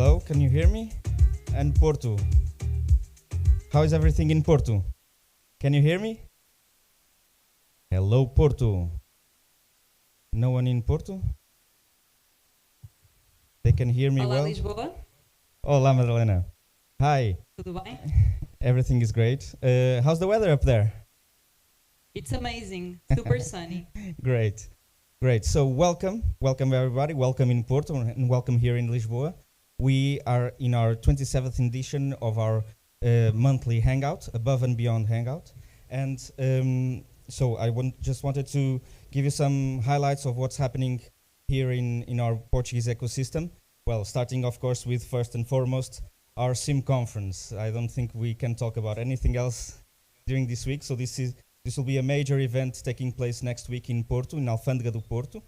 Hello, can you hear me? And Porto. How is everything in Porto? Can you hear me? Hello, Porto. No one in Porto? They can hear me Olá, well? Lisboa. Olá, Madalena. Hi. Tudo bem? Everything is great. How's the weather up there? It's amazing. Super sunny. Great. Great. So welcome everybody. Welcome in Porto and welcome here in Lisboa. We are in our 27th edition of our monthly Hangout, Above and Beyond Hangout. And so I just wanted to give you some highlights of what's happening here in our Portuguese ecosystem. Well, starting of course with first and foremost our SIM conference. I don't think we can talk about anything else during this week. So this will be a major event taking place next week in Porto, in Alfândega do Porto.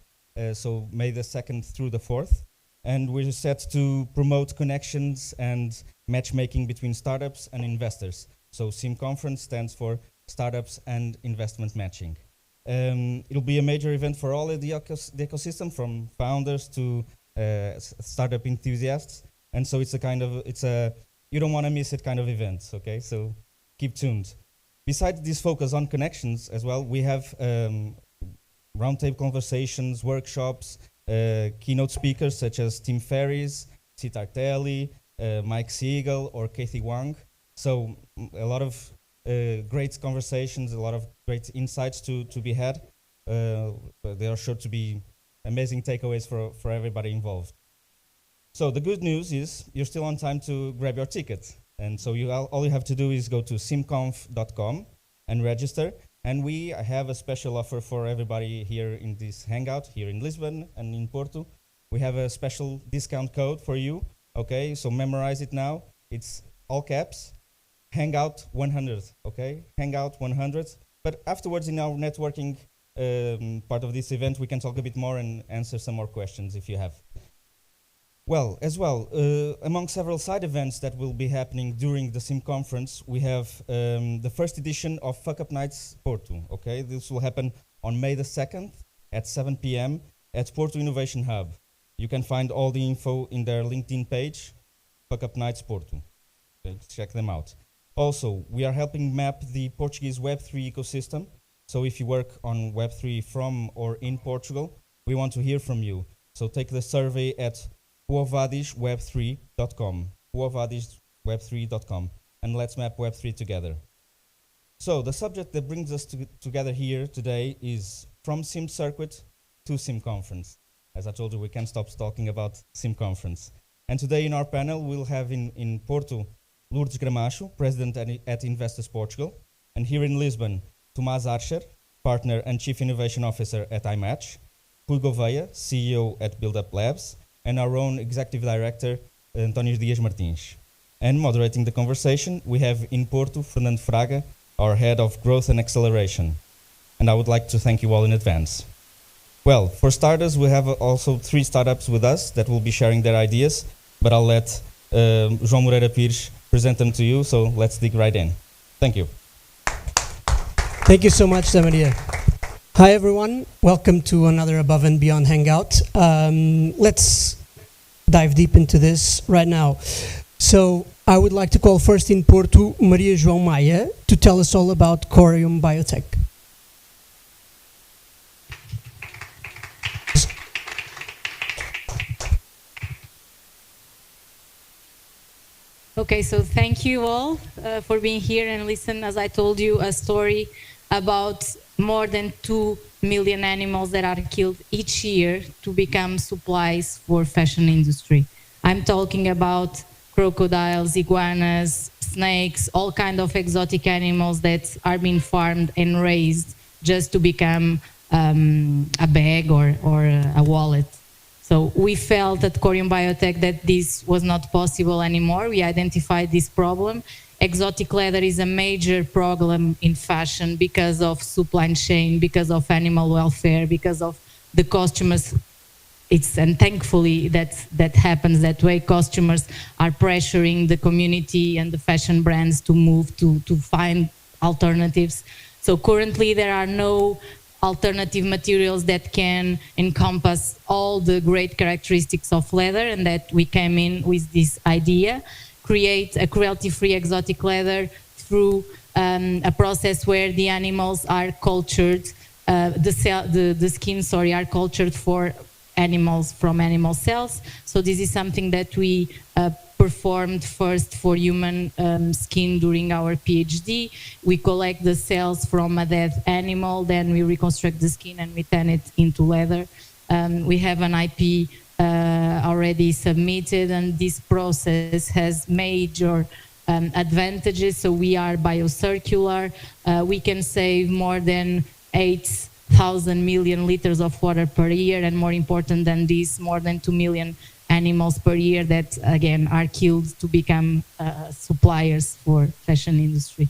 So May the 2nd through the 4th. And we're set to promote connections and matchmaking between startups and investors. So SIM conference stands for Startups and Investment Matching. It'll be a major event for all of the ecosystem, from founders to startup enthusiasts. And so it's you don't want to miss it kind of event, okay? So keep tuned. Besides this focus on connections as well, we have roundtable conversations, workshops, keynote speakers such as Tim Ferriss, Sitartelli, Mike Siegel, or Kathy Wang. So a lot of great conversations, a lot of great insights to be had. There are sure to be amazing takeaways for everybody involved. So the good news is you're still on time to grab your ticket. And so all you have to do is go to simconf.com and register. And we have a special offer for everybody here in this Hangout, here in Lisbon and in Porto. We have a special discount code for you. Okay, so memorize it now. It's all caps, Hangout 100, okay? Hangout 100. But afterwards in our networking part of this event, we can talk a bit more and answer some more questions if you have. Well, as well, among several side events that will be happening during the SIM conference, we have the first edition of Fuck Up Nights Porto, okay? This will happen on May the 2nd at 7 p.m. at Porto Innovation Hub. You can find all the info in their LinkedIn page, Fuck Up Nights Porto. Okay, check them out. Also, we are helping map the Portuguese Web3 ecosystem. So if you work on Web3 from or in Portugal, we want to hear from you. So take the survey at huovadisweb3.com, huovadisweb3.com, and let's map Web3 together. So the subject that brings us together here today is from SIM Circuit to SIM Conference. As I told you, we can't stop talking about SIM Conference. And today in our panel, we'll have in Porto, Lourdes Gramacho, President at Investors Portugal, and here in Lisbon, Tomás Archer, Partner and Chief Innovation Officer at iMatch, Rui Gouveia, CEO at Build Up Labs, and our own Executive Director, António Dias Martins. And moderating the conversation, we have in Porto, Fernando Fraga, our Head of Growth and Acceleration. And I would like to thank you all in advance. Well, for starters, we have also 3 startups with us that will be sharing their ideas, but I'll let João Moreira Pires present them to you, so let's dig right in. Thank you. Thank you so much, Zamaria. Hi everyone, welcome to another Above and Beyond Hangout. Let's dive deep into this right now. So I would like to call first in Porto, Maria João Maia, to tell us all about Corium Biotech. Okay, so thank you all for being here and listen, as I told you, a story about more than 2 million animals that are killed each year to become supplies for fashion industry. I'm talking about crocodiles, iguanas, snakes, all kind of exotic animals that are being farmed and raised just to become a bag or a wallet. So we felt at Corium Biotech that this was not possible anymore. We identified this problem. Exotic leather is a major problem in fashion because of supply chain, because of animal welfare, because of the customers. And thankfully that happens that way. Customers are pressuring the community and the fashion brands to move to find alternatives. So currently there are no alternative materials that can encompass all the great characteristics of leather, and that we came in with this idea, create a cruelty-free exotic leather through a process where the animals are cultured, the skin, are cultured for animals from animal cells. So this is something that we performed first for human skin during our PhD. We collect the cells from a dead animal, then we reconstruct the skin and we turn it into leather. We have an IP already submitted, and this process has major advantages. So we are biocircular. We can save more than 8,000 million liters of water per year, and more important than this, more than 2 million animals per year that, again, are killed to become suppliers for fashion industry.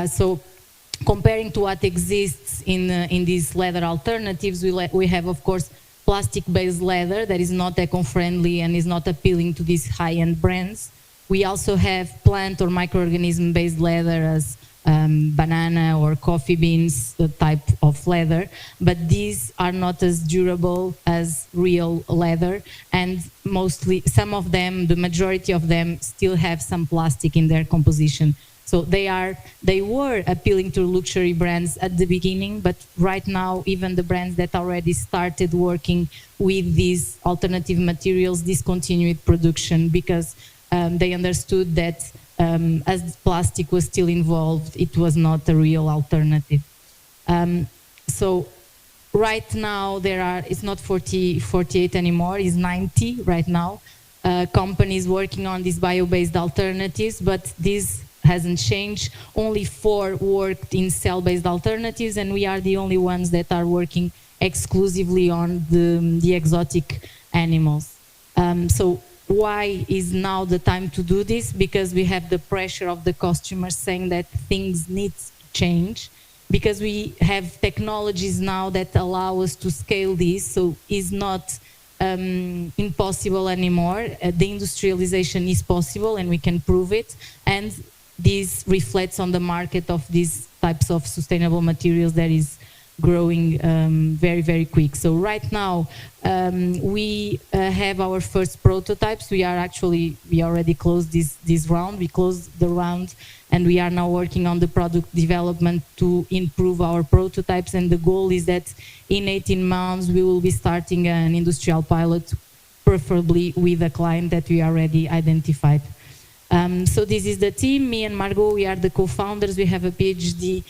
So comparing to what exists in these leather alternatives, we have, of course, plastic-based leather that is not eco-friendly and is not appealing to these high-end brands. We also have plant or microorganism-based leather as banana or coffee beans type of leather, but these are not as durable as real leather, and mostly, some of them, the majority of them, still have some plastic in their composition. So they were appealing to luxury brands at the beginning, but right now even the brands that already started working with these alternative materials discontinued production because they understood that as plastic was still involved, it was not a real alternative. So right now it's not 48 anymore, it's 90 right now. Companies working on these bio-based alternatives, but this hasn't changed. Only 4 worked in cell-based alternatives, and we are the only ones that are working exclusively on the exotic animals. So why is now the time to do this? Because we have the pressure of the customers saying that things need to change, because we have technologies now that allow us to scale this, so it's not impossible anymore. The industrialization is possible and we can prove it, and this reflects on the market of these types of sustainable materials that is growing very, very quick. So right now we have our first prototypes. We already closed this round. We closed the round, and we are now working on the product development to improve our prototypes. And the goal is that in 18 months we will be starting an industrial pilot, preferably with a client that we already identified. So this is the team. Me and Margot, we are the co-founders. We have a PhD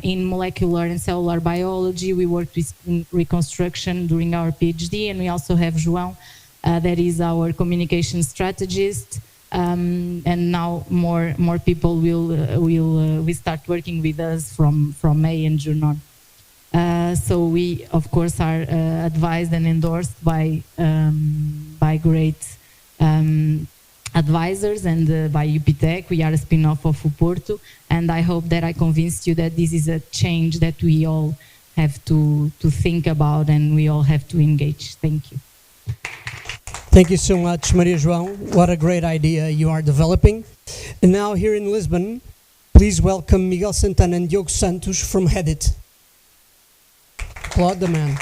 in molecular and cellular biology. We worked with reconstruction during our PhD, and we also have João, that is our communication strategist. And now more people will start working with us from May and June on. So we, of course, are advised and endorsed by great advisors and by UPTech. We are a spin-off of Uporto, and I hope that I convinced you that this is a change that we all have to think about and we all have to engage. Thank you. Thank you so much, Maria João. What a great idea you are developing. And now here in Lisbon, please welcome Miguel Santana and Diogo Santos from Headit. Applaud the man.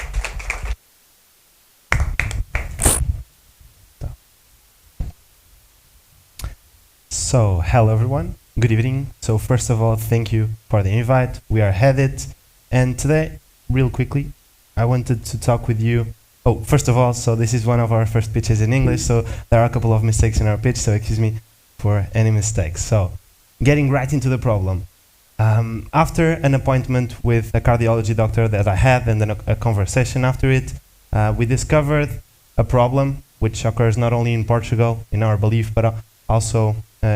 So, hello everyone, good evening. So first of all, thank you for the invite. We are Headit, and today, real quickly, I wanted to talk with you. Oh, first of all, so this is one of our first pitches in English, so there are a couple of mistakes in our pitch, so excuse me for any mistakes. So, getting right into the problem. After an appointment with a cardiology doctor that I had, and then a conversation after it, we discovered a problem which occurs not only in Portugal, in our belief, but also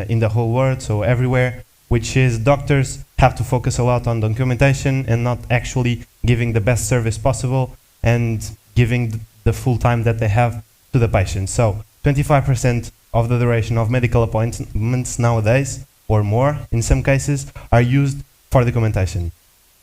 in the whole world, so everywhere, which is doctors have to focus a lot on documentation and not actually giving the best service possible and giving the full time that they have to the patient. So 25% of the duration of medical appointments nowadays, or more in some cases, are used for documentation.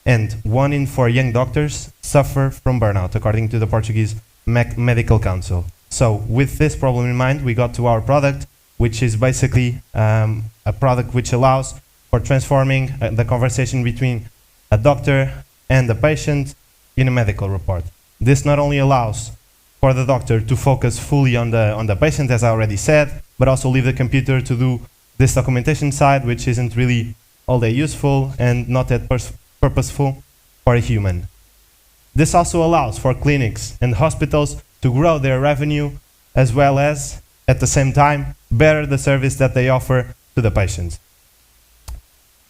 And 1 in 4 young doctors suffer from burnout, according to the Portuguese Medical Council. So with this problem in mind, we got to our product, which is basically a product which allows for transforming the conversation between a doctor and the patient in a medical report. This not only allows for the doctor to focus fully on the patient, as I already said, but also leave the computer to do this documentation side, which isn't really all that useful and not that purposeful for a human. This also allows for clinics and hospitals to grow their revenue, as well as, at the same time, better the service that they offer to the patients.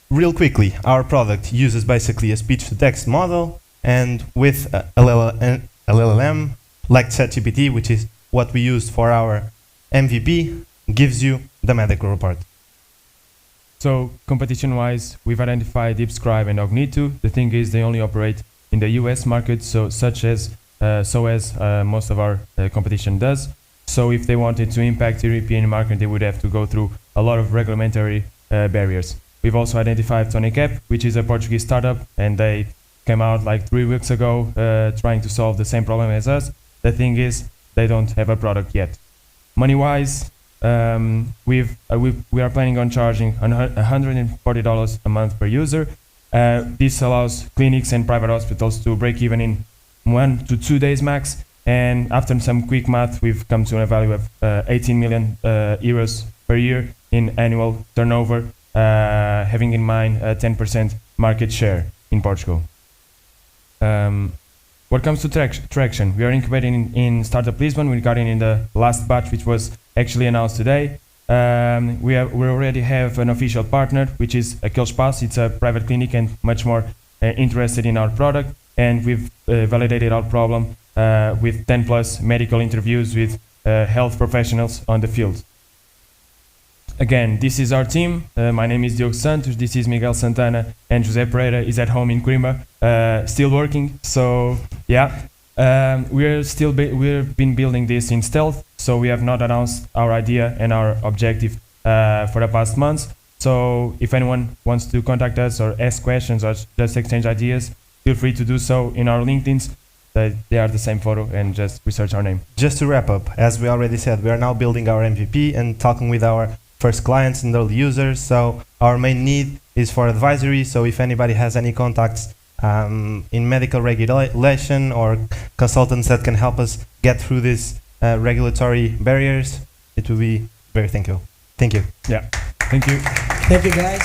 Real quickly, our product uses basically a speech-to-text model, and with a LLM, like ChatGPT, which is what we used for our MVP, gives you the medical report. So competition-wise, we've identified DeepScribe and Ognitu. The thing is, they only operate in the US market, so most of our competition does. So if they wanted to impact the European market, they would have to go through a lot of regulatory barriers. We've also identified TonyCap, which is a Portuguese startup, and they came out like 3 weeks ago trying to solve the same problem as us. The thing is, they don't have a product yet. Money-wise, we are planning on charging $140 a month per user. This allows clinics and private hospitals to break even in 1 to 2 days max. And after some quick math, we've come to a value of 18 million euros per year in annual turnover, having in mind a 10% market share in Portugal. What comes to traction, we are incubating in Startup Lisbon. We're getting in the last batch, which was actually announced today. We already have an official partner, which is Aquele Espaço. It's a private clinic and much more interested in our product. And we've validated our problem with 10 plus medical interviews with health professionals on the field. Again, this is our team. My name is Diogo Santos. This is Miguel Santana, and José Pereira is at home in Coimbra, still working. So yeah, we've been building this in stealth. So we have not announced our idea and our objective for the past months. So if anyone wants to contact us or ask questions or just exchange ideas, feel free to do so in our LinkedIn's. They are the same photo, and just research our name. Just to wrap up, as we already said, we are now building our MVP and talking with our first clients and early users. So our main need is for advisory. So if anybody has any contacts in medical regulation or consultants that can help us get through these regulatory barriers, it will be very thankful. Thank you. Yeah, thank you. Thank you, guys.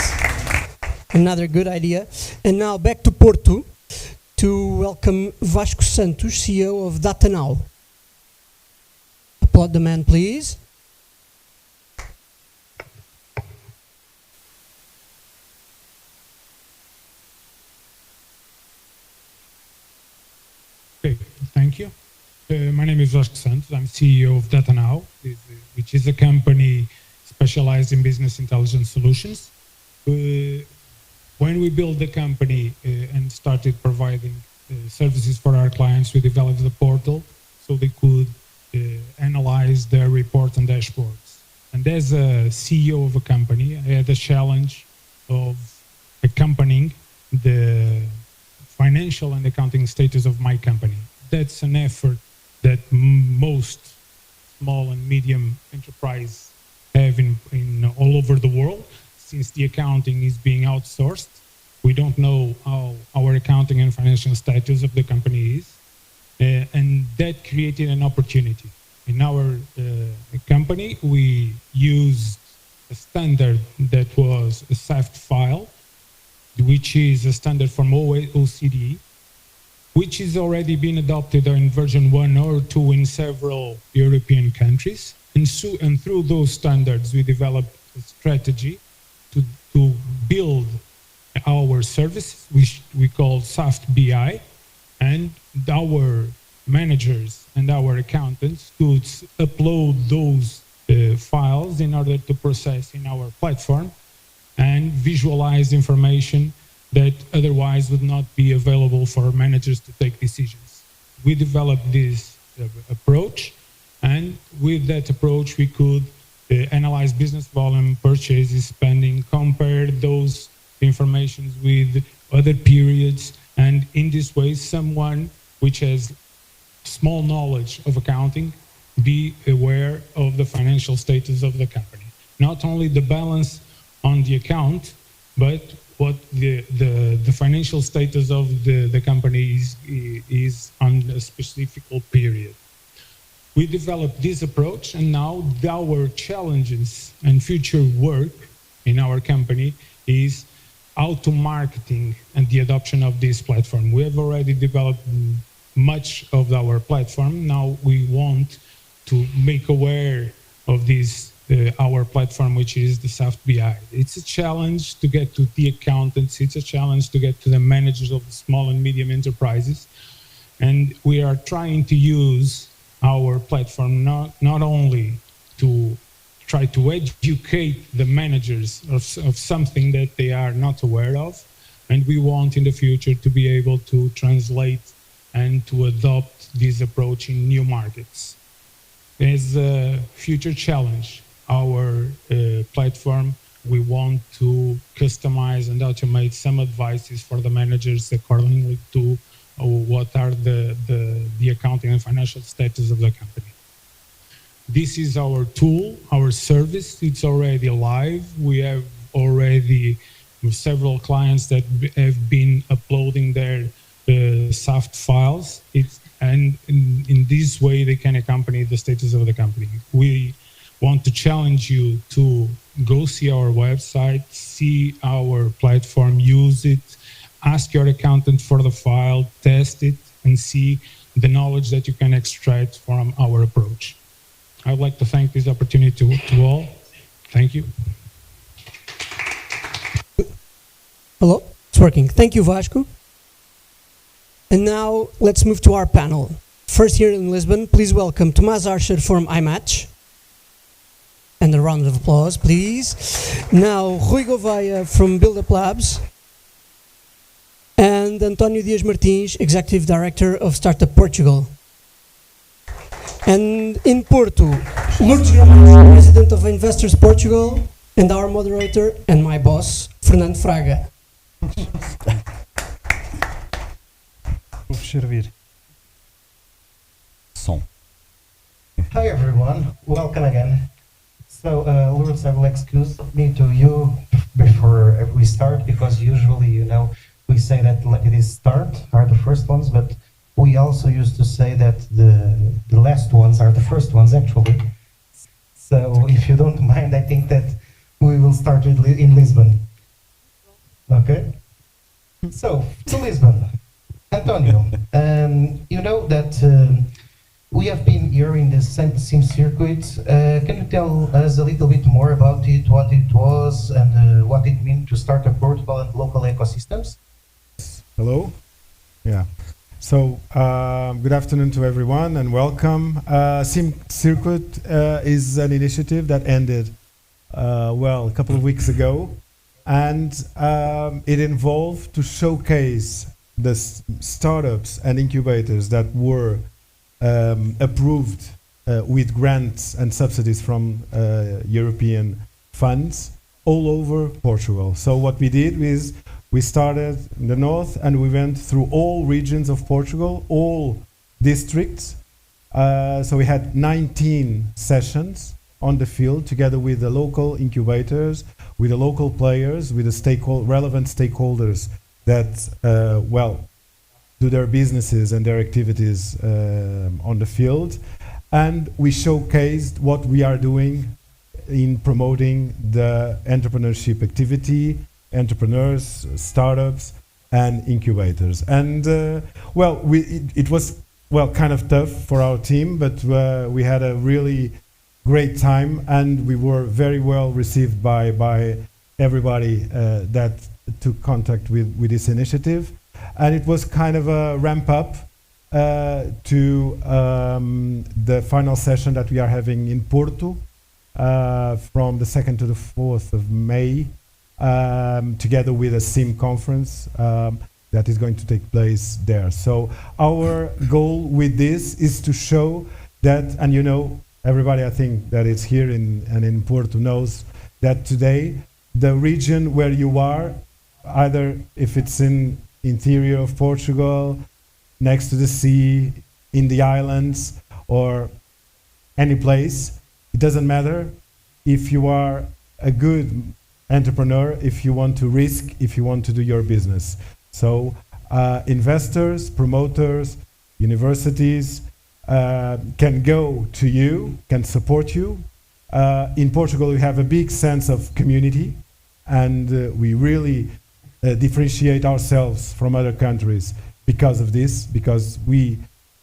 Another good idea. And now back to Porto to welcome Vasco Santos, CEO of DataNow. Applaud the man, please. Okay, thank you. My name is Vasco Santos. I'm CEO of DataNow, which is a company specialized in business intelligence solutions. When we built the company and started providing services for our clients, we developed the portal so they could analyze their reports and dashboards. And as a CEO of a company, I had the challenge of accompanying the financial and accounting status of my company. That's an effort that most small and medium enterprise have in all over the world. Since the accounting is being outsourced, we don't know how our accounting and financial status of the company is. And that created an opportunity. In our company, we used a standard that was a SAFT file, which is a standard from OECD, which is already been adopted in version 1 or 2 in several European countries. And through those standards, we developed a strategy to build our services, which we call SAFT BI, and our managers and our accountants could upload those files in order to process in our platform and visualize information that otherwise would not be available for managers to take decisions. We developed this approach, and with that approach we could analyze business volume, purchases, spending, compare those informations with other periods, and in this way someone which has small knowledge of accounting be aware of the financial status of the company. Not only the balance on the account, but what the financial status of the company is on a specific period. We developed this approach, and now our challenges and future work in our company is auto marketing and the adoption of this platform. We have already developed much of our platform. Now we want to make aware of this our platform, which is the Soft BI. It's a challenge to get to the accountants. It's a challenge to get to the managers of the small and medium enterprises. And we are trying to use our platform not only to try to educate the managers of something that they are not aware of, and we want in the future to be able to translate and to adopt this approach in new markets. As a future challenge, our platform, we want to customize and automate some advices for the managers accordingly to what are the accounting and financial status of the company. This is our tool, our service. It's already live. We have already several clients that have been uploading their soft files. And in this way, they can accompany the status of the company. We want to challenge you to go see our website, see our platform, use it, ask your accountant for the file, test it, and see the knowledge that you can extract from our approach. I would like to thank this opportunity to all. Thank you. Hello, it's working. Thank you, Vasco. And now let's move to our panel. First here in Lisbon, please welcome Tomás Archer from iMatch. And a round of applause, please. Now, Rui Gouveia from Build Up Labs. And António Dias Martins, Executive Director of Startup Portugal. And in Porto, Lourdes Gramacho, President of Investors Portugal, and our moderator and my boss, Fernando Fraga. Vou servir. Som. Hi everyone, welcome again. So Lourdes, I will excuse me to you before we start, because usually, you know, we say that it is start are the first ones, but we also used to say that the last ones are the first ones actually. So if you don't mind, I think that we will start with in Lisbon. Okay? So, to Lisbon. Antonio, you know that we have been here in the SIM circuit. Can you tell us a little bit more about it, what it was, and what it means to start a Portugal and local ecosystems? Hello. Yeah. So, good afternoon to everyone and welcome. SIM Circuit is an initiative that ended, a couple of weeks ago, and it involved to showcase the startups and incubators that were approved with grants and subsidies from European funds all over Portugal. So what we did is we started in the north and we went through all regions of Portugal, all districts. So we had 19 sessions on the field together with the local incubators, with the local players, with the relevant stakeholders that, do their businesses and their activities on the field. And we showcased what we are doing in promoting the entrepreneurship activity, entrepreneurs, startups, and incubators. And it was kind of tough for our team, but we had a really great time, and we were very well received by everybody that took contact with this initiative. And it was kind of a ramp up to the final session that we are having in Porto from the 2nd to the 4th of May, together with a SIM conference that is going to take place there. So our goal with this is to show that, and you know, everybody I think that is here in Porto knows that today the region where you are, either if it's in interior of Portugal, next to the sea, in the islands, or any place, it doesn't matter. If you are a good entrepreneur if you want to risk, if you want to do your business. So investors, promoters, universities can go to you, can support you. In Portugal, we have a big sense of community, and we really differentiate ourselves from other countries because of this, because we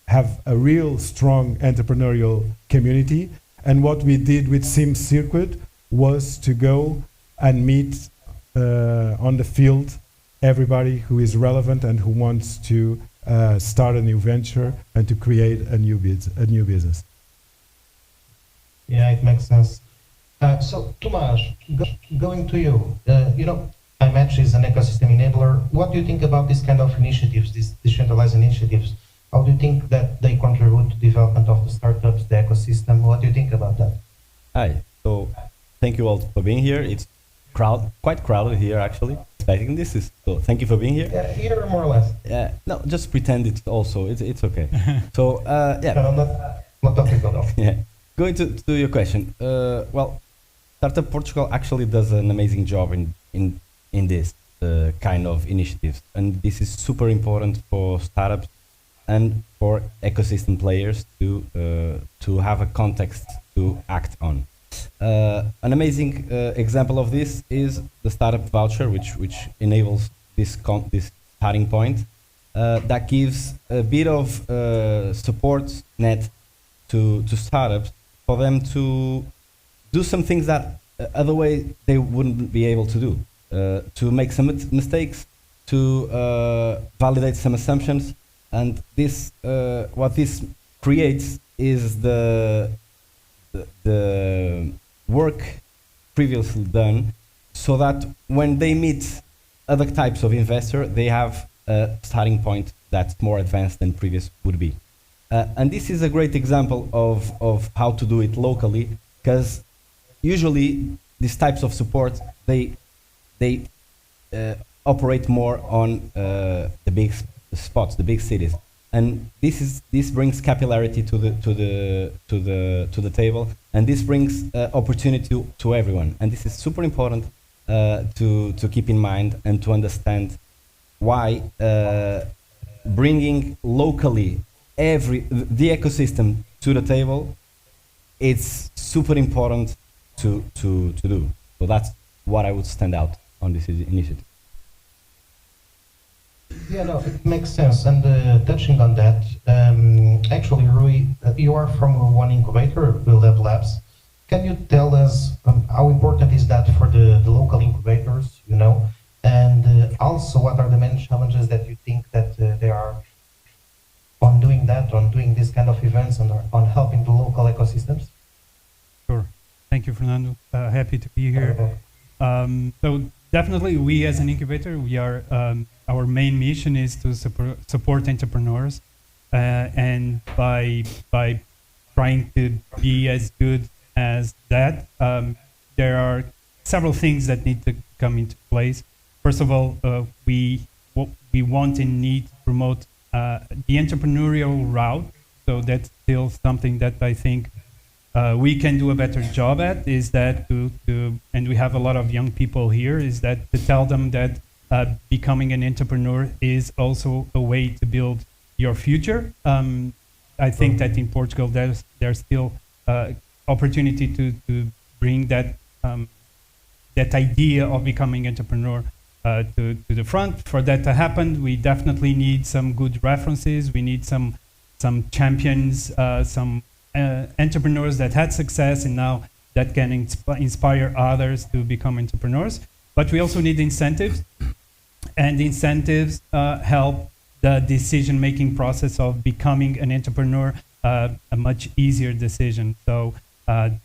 have a real strong entrepreneurial community. And what we did with Sim Circuit was to go and meet on the field everybody who is relevant and who wants to start a new venture and to create a new business. Yeah, it makes sense. So, Tomás, going to you. iMatch is an ecosystem enabler. What do you think about this kind of initiatives, these decentralized initiatives? How do you think that they contribute to development of the startups, the ecosystem? What do you think about that? Hi. So, thank you all for being here. It's quite crowded here, actually. Expecting this so thank you for being here. Yeah, here more or less. Yeah. No, just pretend it's also. It's okay. So, yeah. No, not topical though. Yeah. Going to your question. Well, Startup Portugal actually does an amazing job in this kind of initiatives, and this is super important for startups and for ecosystem players to have a context to act on. An amazing example of this is the startup voucher, which enables this starting point that gives a bit of support net to startups for them to do some things that otherwise they wouldn't be able to do, to make some mistakes, to validate some assumptions, and this what this creates is the work previously done, so that when they meet other types of investor, they have a starting point that's more advanced than previous would be. And this is a great example of how to do it locally, because usually these types of support, they operate more on the big spots, the big cities, and this brings capillarity to the table, and this brings opportunity to everyone, and this is super important to keep in mind and to understand why bringing locally the ecosystem to the table, it's super important to do. So that's what I would stand out on this initiative. Yeah, no, it makes sense. And touching on that, actually, Rui, you are from one incubator, Build Up Labs. Can you tell us how important is that for the local incubators, and also what are the main challenges that you think that there are on doing that, on doing this kind of events, and on helping the local ecosystems? Sure. Thank you, Fernando. Happy to be here. So definitely, we as an incubator, we are our main mission is to support entrepreneurs, and by trying to be as good as that, there are several things that need to come into place. First of all, we want and need to promote the entrepreneurial route. So that's still something that I think we can do a better job at, is that and we have a lot of young people here, is that to tell them that becoming an entrepreneur is also a way to build your future. I think that in Portugal there's still opportunity to bring that that idea of becoming entrepreneur to the front. For that to happen, we definitely need some good references. We need some champions, some entrepreneurs that had success and now that can inspire others to become entrepreneurs. But we also need incentives, and incentives help the decision-making process of becoming an entrepreneur a much easier decision. So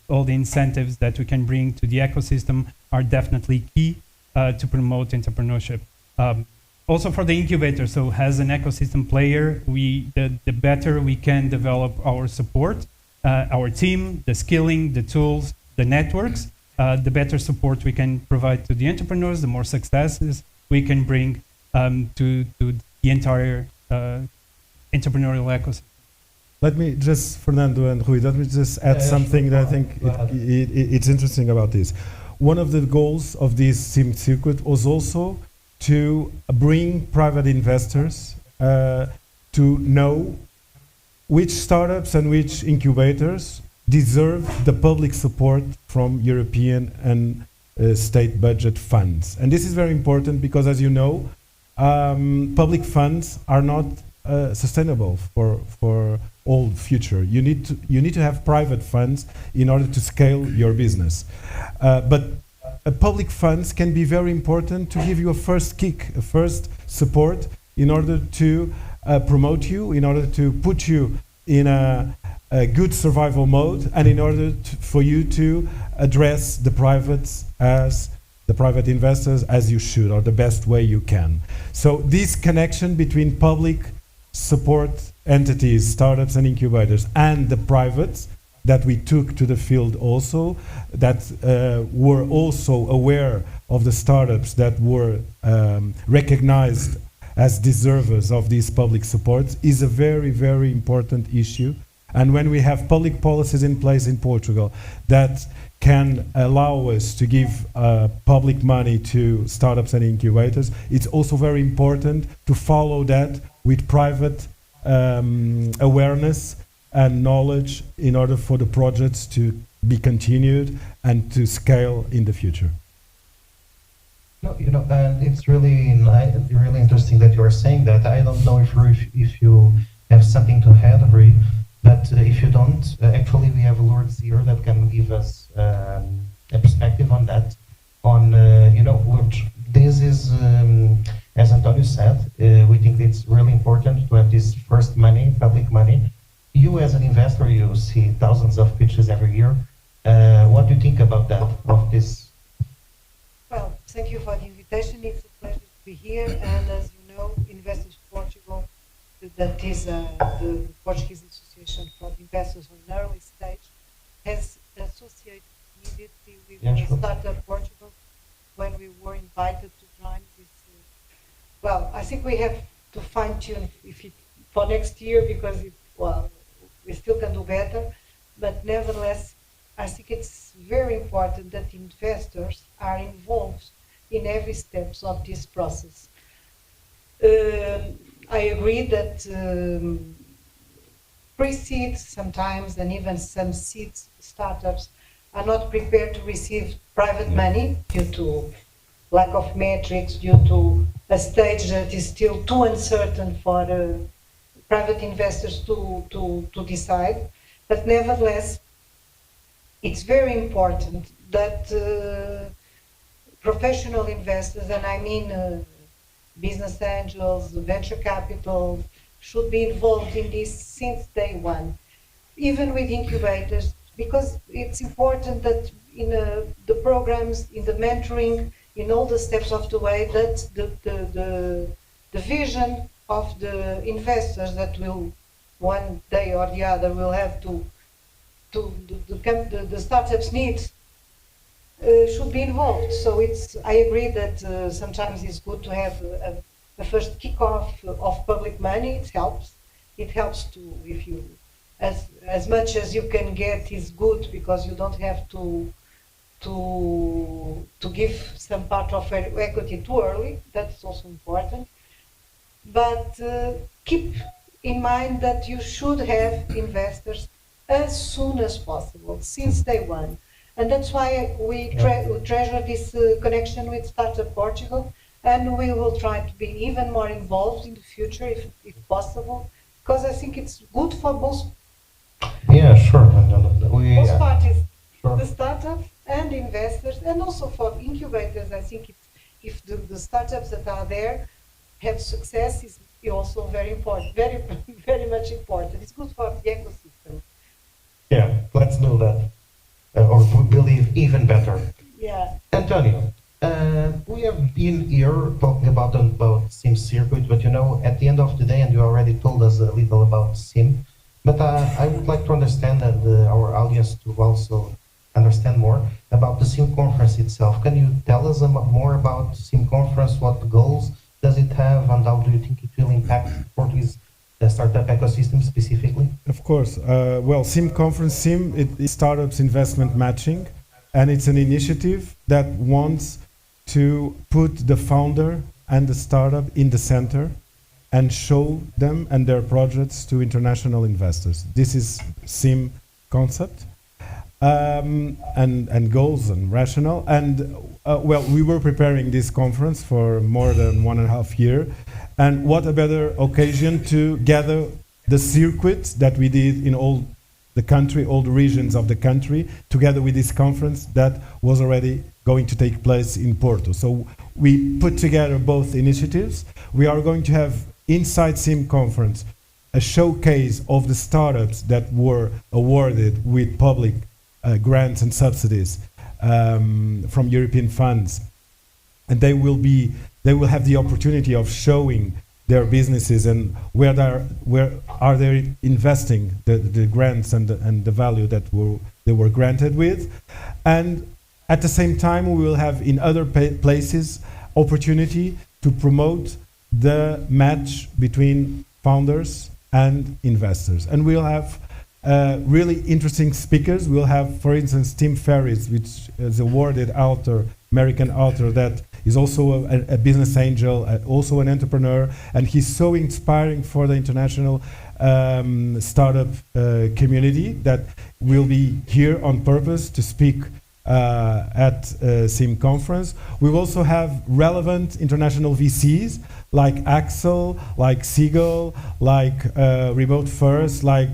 all the incentives that we can bring to the ecosystem are definitely key to promote entrepreneurship. Also for the incubator, so as an ecosystem player, the better we can develop our support, our team, the skilling, the tools, the networks, the better support we can provide to the entrepreneurs, the more successes we can bring to the entire entrepreneurial ecosystem. Let me just, Fernando and Rui, let me just add something that I think it's interesting about this. one of the goals of this SIM circuit was also to bring private investors to know which startups and which incubators deserve the public support from European and state budget funds. And this is very important because, as you know, public funds are not sustainable for all future. You need to have private funds in order to scale your business. But public funds can be very important to give you a first kick, a first support in order to promote you, in order to put you in a good survival mode, and in order for you to address the private investors as you should, or the best way you can. So this connection between public support entities, startups and incubators, and the privates that we took to the field also, that were also aware of the startups that were recognized as deservers of these public supports, is a very, very important issue. And when we have public policies in place in Portugal that can allow us to give public money to startups and incubators, it's also very important to follow that with private awareness and knowledge in order for the projects to be continued and to scale in the future. No, and it's really really interesting that you are saying that. I don't know if you have something to add, but if you don't, actually we have Lourdes here that can give us a perspective on that. This is, as Antonio said, we think it's really important to have this first money, public money. You as an investor, you see thousands of pitches every year. What do you think about that, of this? Well, thank you for the invitation. It's a pleasure to be here. And as you know, Investors Portugal, that is the Portuguese Association for Investors on an Early Stage, has associated immediately with Startup Portugal when we were invited to join this. Well, I think we have to fine-tune for next year because we still can do better. But nevertheless, I think it's very important that investors are involved in every steps of this process. I agree that pre-seed sometimes, and even some seed startups, are not prepared to receive private money due to lack of metrics, due to a stage that is still too uncertain for private investors to decide. But nevertheless, it's very important that professional investors, and I mean business angels, venture capital, should be involved in this since day one, even with incubators, because it's important that in the programs, in the mentoring, in all the steps of the way, that the vision of the investors that will one day or the other will have the startups needs should be involved. So I agree that sometimes it's good to have a first kickoff of public money. It helps. It helps to, if you, as much as you can get is good, because you don't have to give some part of equity too early. That's also important. But keep in mind that you should have investors as soon as possible, since day one. And that's why we treasure this connection with Startup Portugal, and we will try to be even more involved in the future if possible, because I think it's good for both. Yeah, sure. Both parties, sure. The startups and investors, and also for incubators. I think if the startups that are there have success, is also very important, very, very much important. It's good for the ecosystem. Yeah, let's do that. Or believe even better. Yeah. Antonio, we have been here talking about SIM circuit, but at the end of the day, and you already told us a little about SIM, but I would like to understand, and our audience to also understand more about the SIM conference itself. Can you tell us more about SIM conference? What goals does it have, and how do you think it will impact Portuguese startup ecosystem specifically? Of course. Well, SIM conference, SIM, it is startups investment matching. and it's an initiative that wants to put the founder and the startup in the center and show them and their projects to international investors. This is SIM concept. And goals and rationale. And well, we were preparing this conference for more than 1.5 years. And what a better occasion to gather the circuit that we did in all the country, all the regions of the country, together with this conference that was already going to take place in Porto. So we put together both initiatives. We are going to have inside SIM conference a showcase of the startups that were awarded with public grants and subsidies from European funds, and they will have the opportunity of showing their businesses and where are they investing the grants and the value that they were granted with. And at the same time, we will have in other places opportunity to promote the match between founders and investors. And we'll have really interesting speakers. We'll have, for instance, Tim Ferriss, which is awarded author, American author, that is also a business angel, also an entrepreneur, and he's so inspiring for the international startup community that will be here on purpose to speak at SIM conference. We will also have relevant international VCs like Axel, like Siegel, like Remote First, like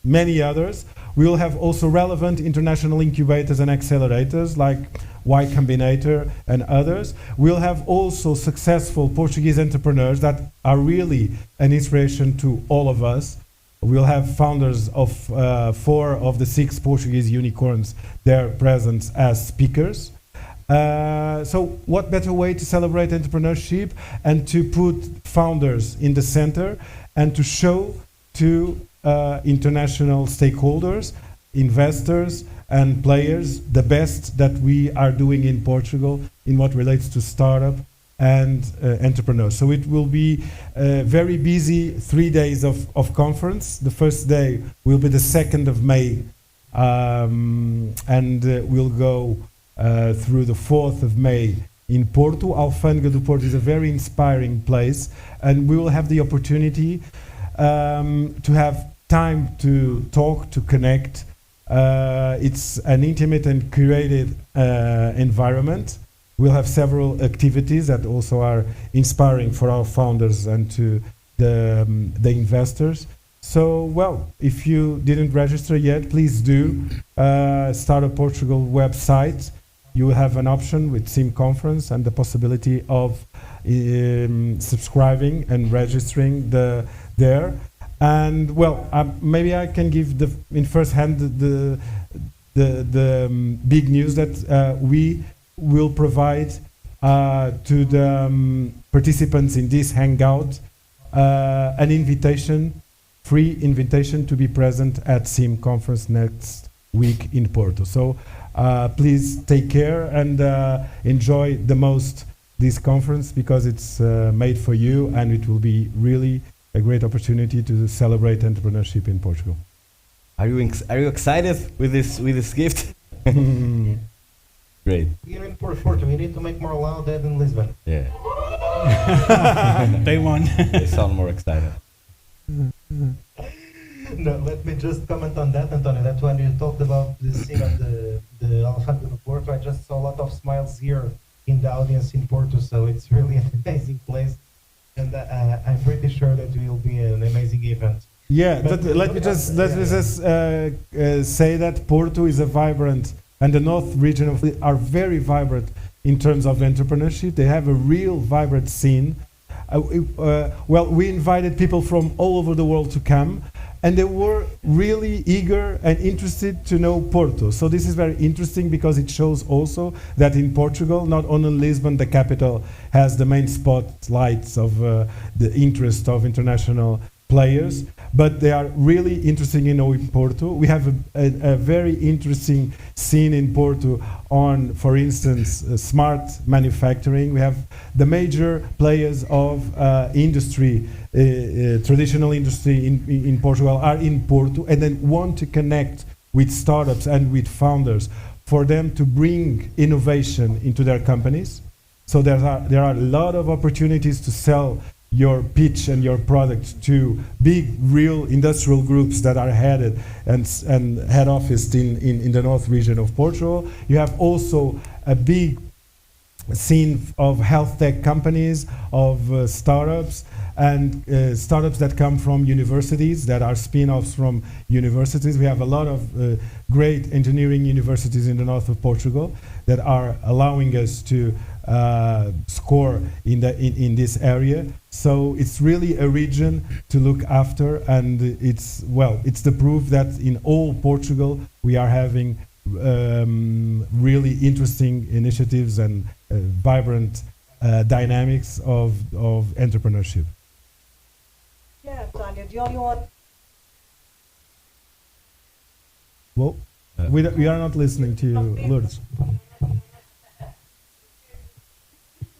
many others. We will have also relevant international incubators and accelerators like Y Combinator and others. We'll have also successful Portuguese entrepreneurs that are really an inspiration to all of us. We'll have founders of 4 of the 6 Portuguese unicorns there present as speakers. So what better way to celebrate entrepreneurship and to put founders in the center and to show to international stakeholders, investors and players the best that we are doing in Portugal in what relates to startup and entrepreneurs. So it will be a very busy 3 days of conference. The first day will be the 2nd of May, and we'll go through the 4th of May in Porto. Alfândega do Porto is a very inspiring place, and we will have the opportunity to have time to talk, to connect. It's an intimate and curated environment. We'll have several activities that also are inspiring for our founders and to the investors. So, well, if you didn't register yet, please do. Startup Portugal website. You will have an option with SIM Conference and the possibility of subscribing and registering there. And well, maybe I can give in first hand the big news that we will provide to the participants in this Hangout an invitation, free invitation to be present at SIM Conference next week in Porto. So please take care and enjoy the most this conference because it's made for you, and it will be really a great opportunity to celebrate entrepreneurship in Portugal. Are you excited with this gift? Great. Here in Porto, we need to make more loud than in Lisbon. Yeah. They won. They sound more excited. No, let me just comment on that, Antonio. That when you talked about the scene of the Alfândega do Porto, I just saw a lot of smiles here in the audience in Porto, so it's really an amazing place. And I'm pretty sure that it will be an amazing event. Yeah, let me just say that Porto is a vibrant, and the north region are very vibrant in terms of entrepreneurship. They have a real vibrant scene. Well, we invited people from all over the world to come, and they were really eager and interested to know Porto. So this is very interesting because it shows also that in Portugal, not only Lisbon, the capital, has the main spotlights of the interest of international players, but they are really interested in knowing Porto. We have a very interesting scene in Porto on, for instance, smart manufacturing. We have the major players of industry, traditional industry in Portugal are in Porto, and then want to connect with startups and with founders for them to bring innovation into their companies. So there are a lot of opportunities to sell your pitch and your product to big, real industrial groups that are headed and head office in the north region of Portugal. You have also a big scene of health tech companies, of startups, and startups that come from universities, that are spin-offs from universities. We have a lot of great engineering universities in the north of Portugal that are allowing us to score in this area. So it's really a region to look after, and it's the proof that in all Portugal we are having really interesting initiatives and vibrant dynamics of entrepreneurship. Yeah, Antonio, the only one. Well, we are not listening to you, Lourdes.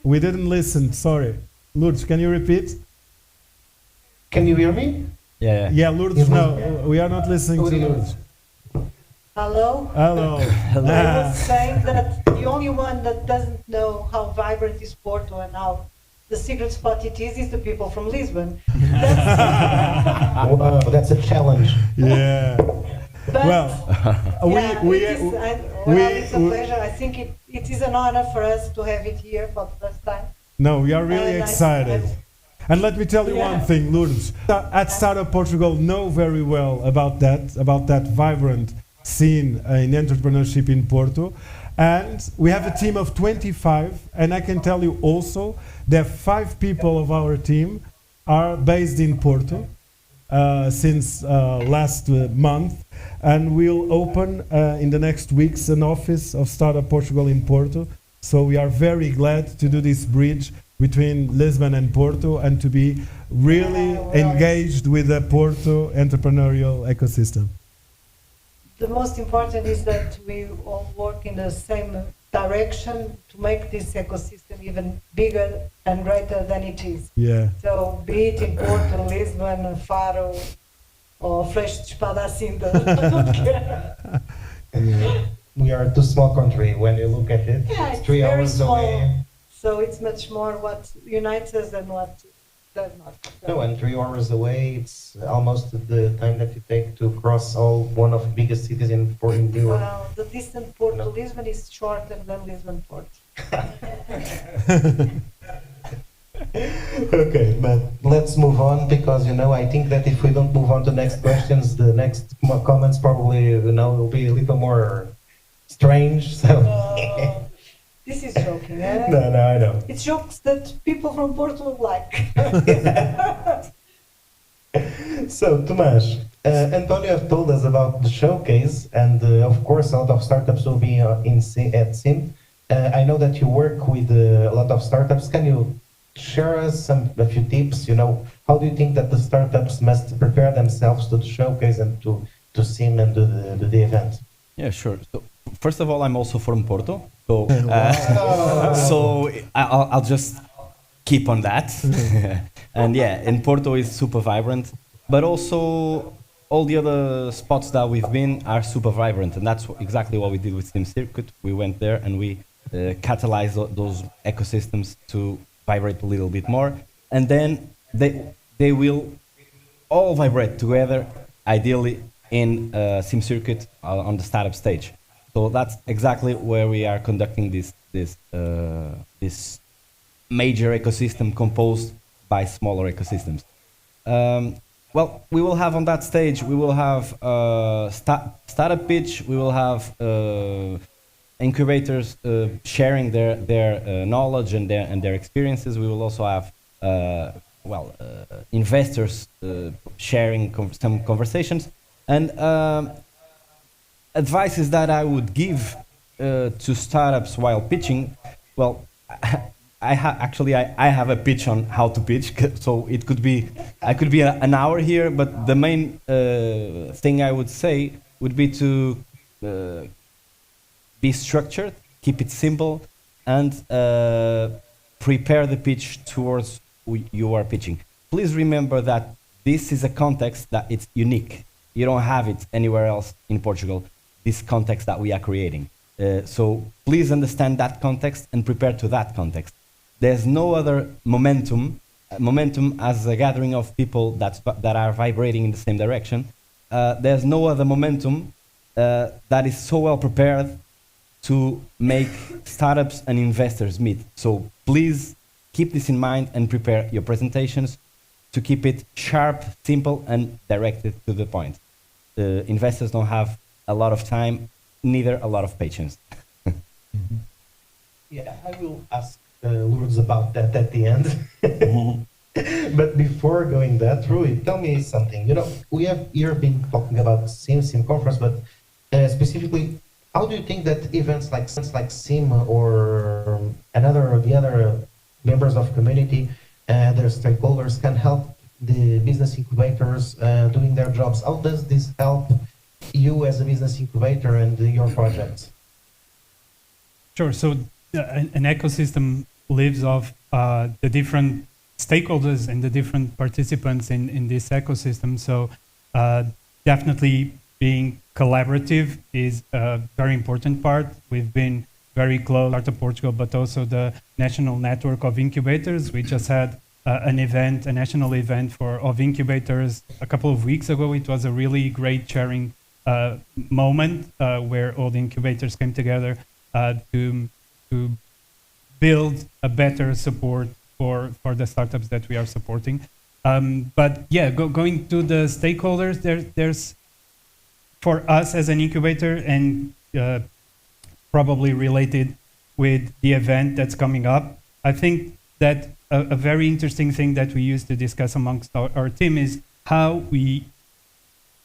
We didn't listen, sorry. Lourdes, can you repeat? Can you hear me? Yeah. Yeah, Lourdes, no, we are not listening to Lourdes. Hello? Hello. I was saying that the only one that doesn't know how vibrant is Porto and how the secret spot it is the people from Lisbon. That's a challenge. Yeah. But it's a we pleasure. I think it is an honor for us to have it here for the first time. No, we are really excited. And let me tell you one thing, Lourdes. At Startup Portugal know very well about that vibrant scene in entrepreneurship in Porto. And we have a team of 25, and I can tell you also that 5 people of our team are based in Porto since last month, and we'll open in the next weeks an office of Startup Portugal in Porto. So we are very glad to do this bridge between Lisbon and Porto and to be really engaged with the Porto entrepreneurial ecosystem. The most important is that we all work in the same direction to make this ecosystem even bigger and greater than it is. Yeah. So be it in Porto, Lisbon, Faro, or Freixo de Espada-Cinta, I don't care. We are a small country when you look at it. Yeah, it's 3 very hours small. away. So it's much more what unites us than what does not. No, and 3 hours away, it's almost the time that you take to cross one of the biggest cities in Europe. Well, the distance Porto Lisbon is shorter than Lisbon Porto. Okay, but let's move on because I think that if we don't move on to next questions, the next comments probably will be a little more strange. So. This is joking, eh? No, I know. It's jokes that people from Porto like. So, Tomás, Antonio has told us about the showcase, and of course, a lot of startups will be at SIM. I know that you work with a lot of startups. Can you share us a few tips? How do you think that the startups must prepare themselves to the showcase and to SIM and to the event? Yeah, sure. So, first of all, I'm also from Porto, so so I'll just keep on that. And yeah, and Porto is super vibrant, but also all the other spots that we've been are super vibrant, and that's exactly what we did with Sim Circuit. We went there and we catalyzed those ecosystems to vibrate a little bit more, and then they will all vibrate together, ideally in Sim Circuit on the startup stage. So that's exactly where we are conducting this major ecosystem composed by smaller ecosystems. Well, we will have on that stage, we will have startup pitch, we will have incubators sharing their knowledge and their experiences. We will also have investors sharing some conversations. And advices that I would give to startups while pitching, well, I have a pitch on how to pitch, so I could be an hour here, but the main thing I would say would be to be structured, keep it simple, and prepare the pitch towards who you are pitching. Please remember that this is a context that it's unique. You don't have it anywhere else in Portugal, this context that we are creating. So please understand that context and prepare to that context. There's no other momentum as a gathering of people that are vibrating in the same direction. There's no other momentum that is so well prepared to make startups and investors meet. So please keep this in mind and prepare your presentations to keep it sharp, simple, and directed to the point. Investors don't have a lot of time, neither a lot of patience. Yeah, I will ask Lourdes about that at the end. But before going that, Rui, tell me something. You know, we have here been talking about SIM conference, but specifically, how do you think that events like SIM or the other members of community and their stakeholders can help the business incubators doing their jobs? How does this help you as a business incubator and your projects? Sure. So an ecosystem lives off the different stakeholders and the different participants in this ecosystem. So definitely being collaborative is a very important part. We've been very close to Portugal, but also the national network of incubators. We just had a national event of incubators a couple of weeks ago. It was a really great sharing moment where all the incubators came together to build a better support for the startups that we are supporting. But yeah, going to the stakeholders, there's for us as an incubator and probably related with the event that's coming up, I think that a very interesting thing that we used to discuss amongst our team is how we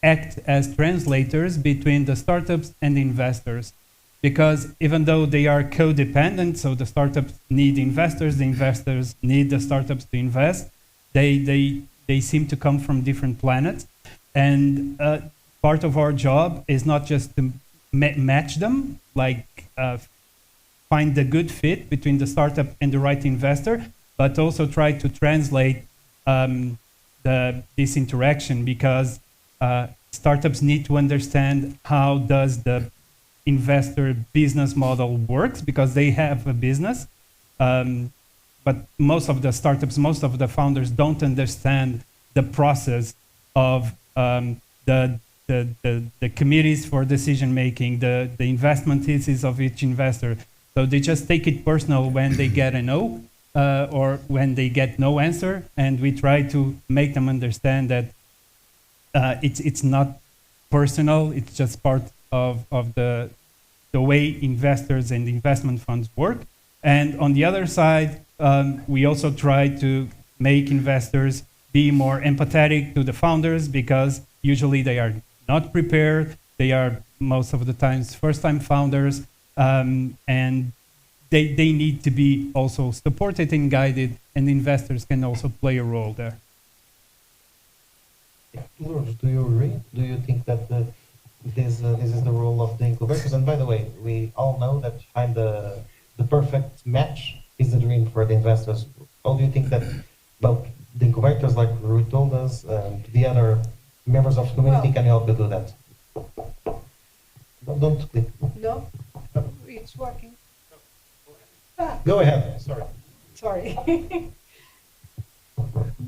act as translators between the startups and the investors. Because even though they are codependent, so the startups need investors, the investors need the startups to invest, they seem to come from different planets. And part of our job is not just to match them, like find the good fit between the startup and the right investor, but also try to translate this interaction, because startups need to understand how does the investor business model works, because they have a business. But most of the startups, most of the founders don't understand the process of the committees for decision making, the investment thesis of each investor. So they just take it personal when they get a no or when they get no answer, and we try to make them understand that it's not personal. It's just part of the way investors and investment funds work. And on the other side, we also try to make investors be more empathetic to the founders, because usually they are not prepared. They are most of the times first-time founders, and they need to be also supported and guided, and investors can also play a role there. Lourdes, do you agree? Do you think that this is the role of the incubators? And by the way, we all know that find the perfect match is the dream for the investors. How do you think that both the incubators, like Rui told us, and the other members of the community can help you do that? Don't click. No, it's working. Go ahead. Sorry.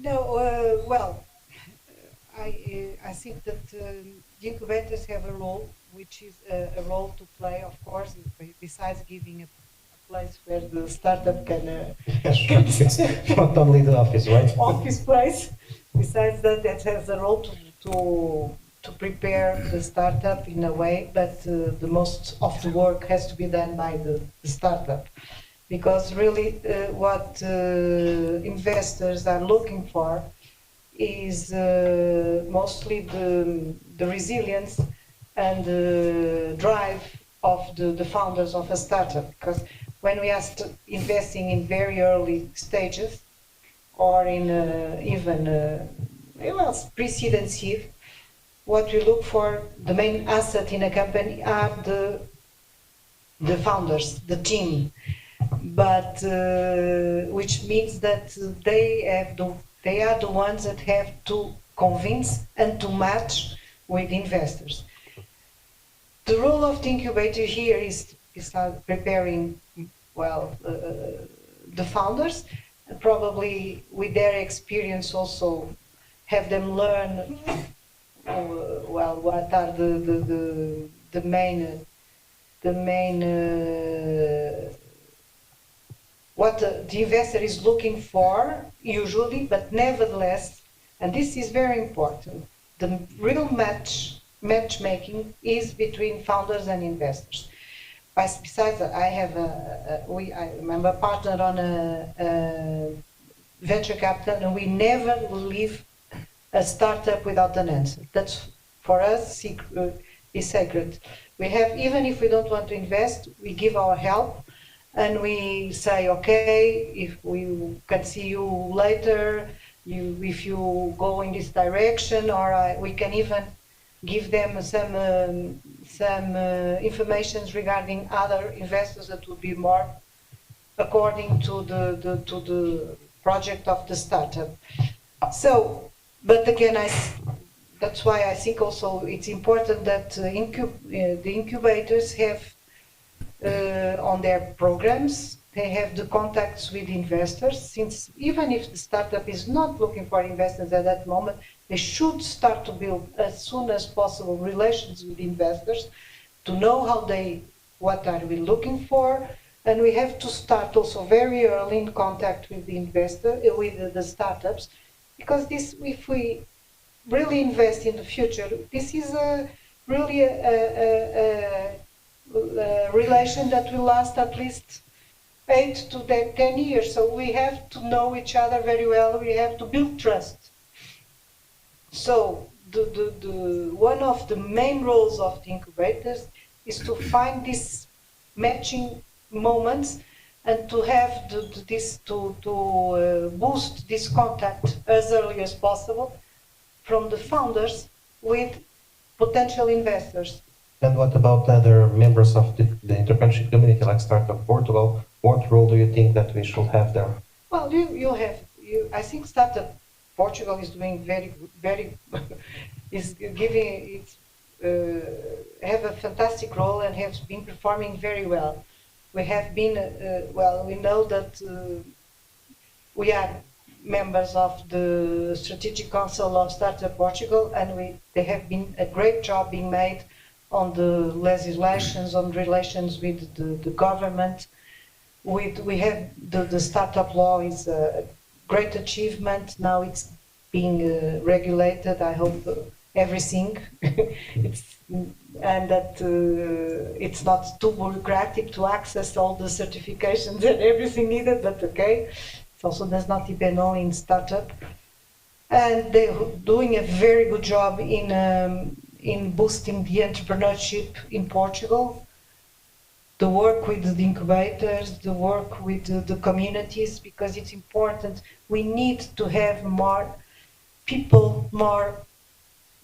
No, well, I think that the incubators have a role, which is a role to play, of course, besides giving a place where the startup can not only the office, right? Office place. Besides that, that has a role to prepare the startup in a way, but the most of the work has to be done by the startup, because really what investors are looking for is mostly the resilience and the drive of the founders of a startup. Because when we are investing in very early stages, or in even pre-seed and seed, what we look for, the main asset in a company are the founders, the team. But which means that they are the ones that have to convince and to match with investors. The role of the incubator here is besides preparing, the founders, and probably with their experience also have them learn, what are the main what the investor is looking for usually, but nevertheless, and this is very important, the real matchmaking is between founders and investors. Besides, I'm a partner on a venture capital, and we never leave a startup without an answer. That's for us is sacred. We have, even if we don't want to invest, we give our help, and we say, okay, if we can see you later, if you go in this direction, or we can even give them some information regarding other investors that would be more according to the project of the startup. So, but again, that's why I think also it's important that the incubators have on their programs, they have the contacts with investors, since even if the startup is not looking for investors at that moment, they should start to build as soon as possible relations with investors to know what are we looking for, and we have to start also very early in contact with the investor, with the startups, because this, if we really invest in the future, this is really a relation that will last at least 8 to 10 years. So we have to know each other very well. We have to build trust. So one of the main roles of the incubators is to find these matching moments and to have boost this contact as early as possible from the founders with potential investors. And what about other members of the entrepreneurship community, like Startup Portugal? What role do you think that we should have there? Well, I think Startup Portugal is doing very good, is giving have a fantastic role and has been performing very well. We have been, we know that we are members of the Strategic Council of Startup Portugal, and they have been a great job being made on the legislations, on relations with the government. We have the startup law is a great achievement. Now it's being regulated. I hope everything, and that it's not too bureaucratic to access all the certifications and everything needed. But okay, it also does not depend only in startup, and they're doing a very good job in boosting the entrepreneurship in Portugal. The work with the incubators, the work with the communities, because it's important. We need to have more people, more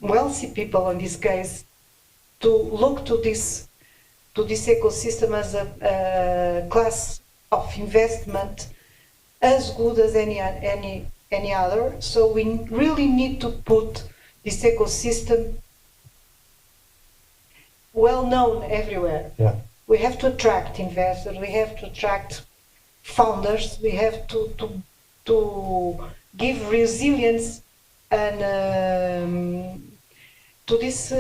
wealthy people in this case, to look to this ecosystem as a class of investment as good as any other. So we really need to put this ecosystem well known everywhere. Yeah. We have to attract investors, we have to attract founders, we have to give resilience and to this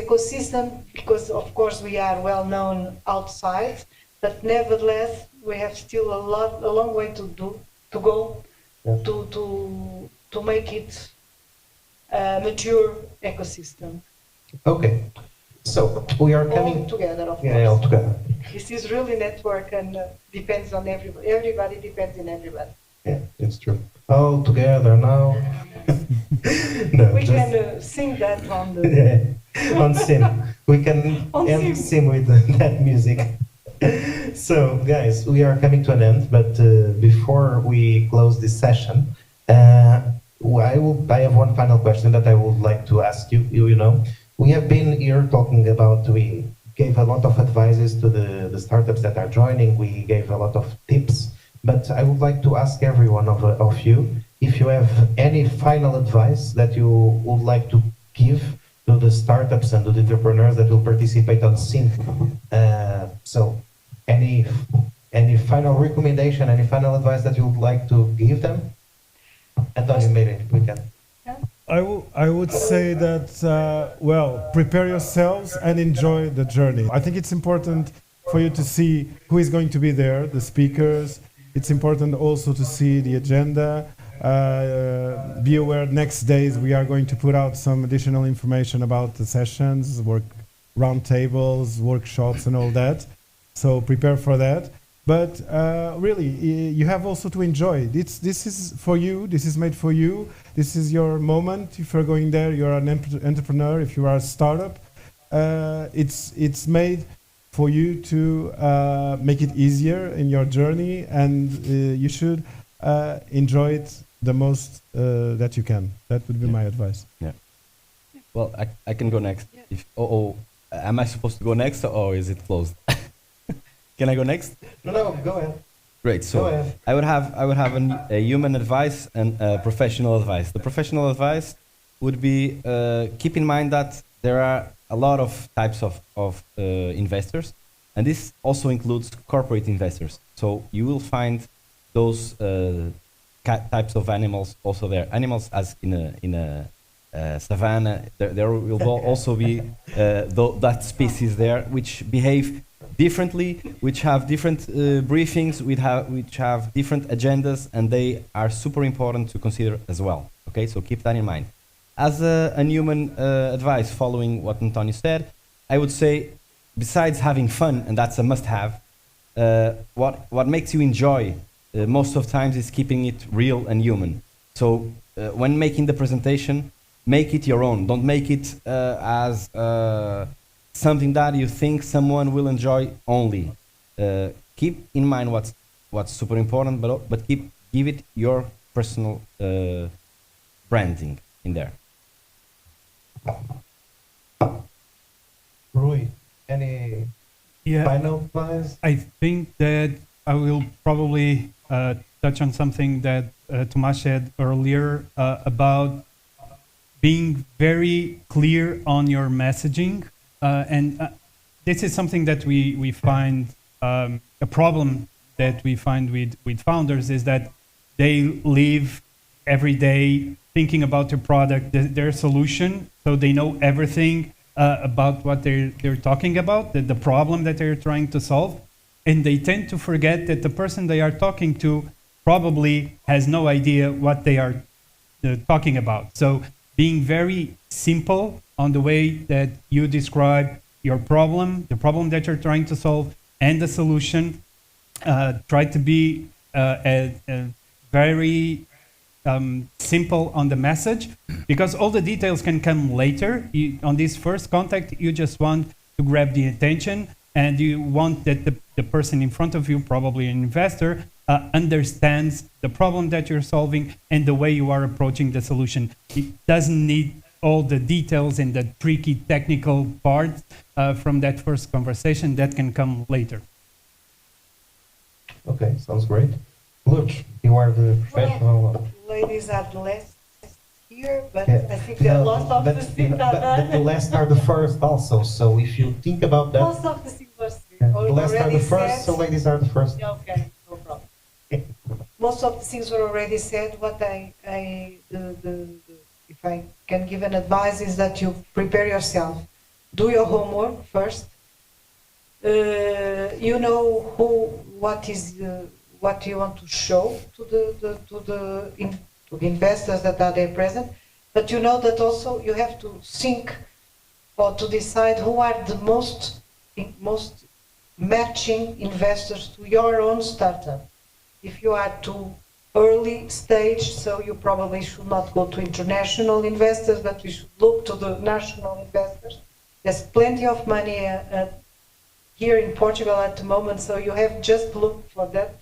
ecosystem, because of course we are well known outside, but nevertheless we have still a long way to go, yeah, to make it a mature ecosystem. Okay. So we are coming all together, of course. Yeah, all together. This is really network and depends on everybody. Everybody depends on everybody. Yeah, it's true. All together now. No, we can sing that on the on sim. We can end sim with that music. So, guys, we are coming to an end. But before we close this session, I have one final question that I would like to ask you. You know. We have been here talking about, we gave a lot of advices to the startups that are joining, we gave a lot of tips, but I would like to ask every one of you if you have any final advice that you would like to give to the startups and to the entrepreneurs that will participate on SIM Any any final recommendation, any final advice that you would like to give them? Antonio, maybe we can. I would say that, well, prepare yourselves and enjoy the journey. I think it's important for you to see who is going to be there, the speakers. It's important also to see the agenda. Be aware next days we are going to put out some additional information about the sessions, roundtables, workshops and all that. So prepare for that. But really, you have also to enjoy it. This is for you. This is made for you. This is your moment. If you're going there, you're an entrepreneur. If you are a startup, it's made for you to make it easier in your journey, and you should enjoy it the most that you can. That would be my advice. Yeah. Well, I can go next. Yeah. If am I supposed to go next, or is it closed? Can I go next? No, go ahead. Great. So Go ahead. I would have a human advice and professional advice. The professional advice would be keep in mind that there are a lot of types of investors, and this also includes corporate investors. So you will find those types of animals also there. Animals as in a savanna. There will also be that species there which behave differently, which have different briefings, which have different agendas, and they are super important to consider as well. Okay, so keep that in mind. As a human advice, following what Antonio said, I would say, besides having fun, and that's a must-have, what makes you enjoy most of times is keeping it real and human. So when making the presentation, make it your own. Don't make it as something that you think someone will enjoy only. Keep in mind what's super important, but give it your personal branding in there. Rui, any final advice? I think that I will probably touch on something that Tomas said earlier about being very clear on your messaging. And this is something that we find a problem that we find with founders is that they live every day thinking about their product, their solution, so they know everything about what they're talking about, the problem that they're trying to solve, and they tend to forget that the person they are talking to probably has no idea what they are talking about. So being very simple on the way that you describe your problem, the problem that you're trying to solve, and the solution. Try to be very simple on the message, because all the details can come later. On this first contact, you just want to grab the attention, and you want that the person in front of you, probably an investor, understands the problem that you're solving and the way you are approaching the solution. It doesn't need all the details and the tricky technical parts from that first conversation. That can come later. Okay, sounds great. Look, you are the professional. Well, ladies are the last here, but Yeah. I think that No, lots of the but things are but the done. last are the first also. So if you think about that, Most of the things are the last are already the first, said. so ladies are the first. Yeah, okay, no problem. Most of the things were already said. What if I can give an advice is that you prepare yourself. Do your homework first. You know what you want to show to the investors that are there present, but you know that also you have to think or to decide who are the most matching investors to your own startup. If you are too early stage, so you probably should not go to international investors, but you should look to the national investors. There's plenty of money here in Portugal at the moment, so you have just to look for that.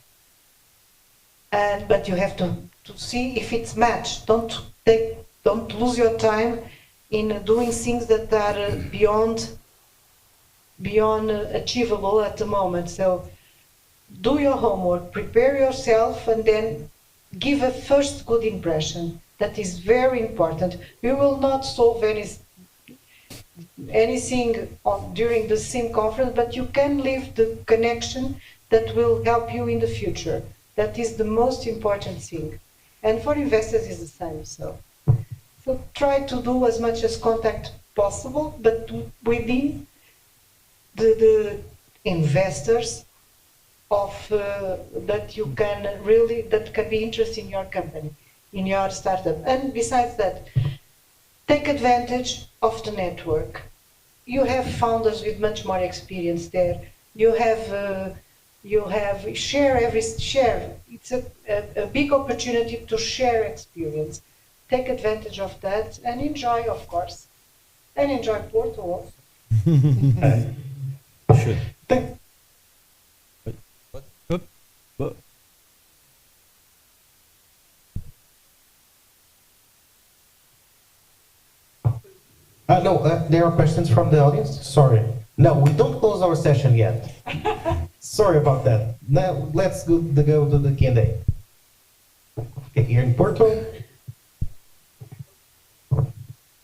But you have to see if it's matched. Don't lose your time in doing things that are beyond achievable at the moment. So do your homework, prepare yourself, and then give a first good impression. That is very important. You will not solve any. anything during the SIM conference, but you can leave the connection that will help you in the future. That is the most important thing. And for investors is the same. So try to do as much as contact possible, but within the investors of that you can really, that can be interested in your company, in your startup. And besides that, take advantage of the network. You have founders with much more experience there. You have share. It's a big opportunity to share experience. Take advantage of that and enjoy, of course, and enjoy Portugal. Should. No, there are questions from the audience. Sorry. No, we don't close our session yet. Sorry about that. Now let's go to the Q&A. Okay, here in Porto.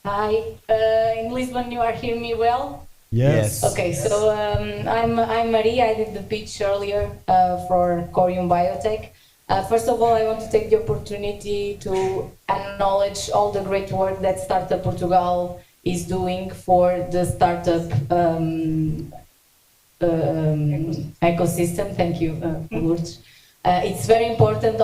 Hi, in Lisbon, you are hearing me well? Yes. Okay, so I'm Maria. I did the pitch earlier for Corium Biotech. First of all, I want to take the opportunity to acknowledge all the great work that Startup Portugal is doing for the startup ecosystem. Thank you, Lourdes. It's very important.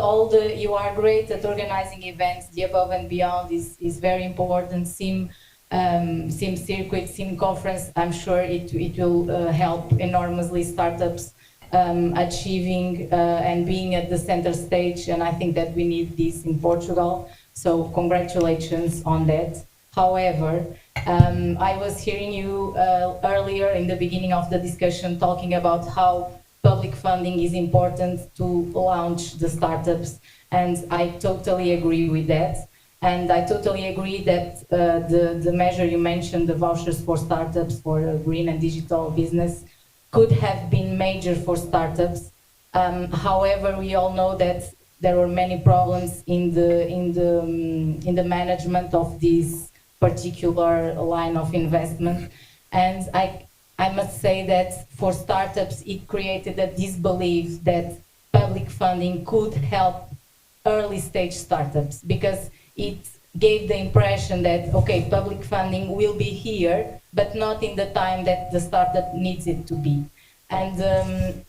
You are great at organizing events. The above and beyond is very important. SIM circuit, SIM conference. I'm sure it will help enormously startups achieving and being at the center stage. And I think that we need this in Portugal. So congratulations on that. However, I was hearing you earlier in the beginning of the discussion talking about how public funding is important to launch the startups, and I totally agree with that. And I totally agree that the measure you mentioned, the vouchers for startups for green and digital business, could have been major for startups. However, we all know that there were many problems in the management of this particular line of investment, and I must say that for startups it created a disbelief that public funding could help early stage startups, because it gave the impression that okay, public funding will be here but not in the time that the startup needs it to be. And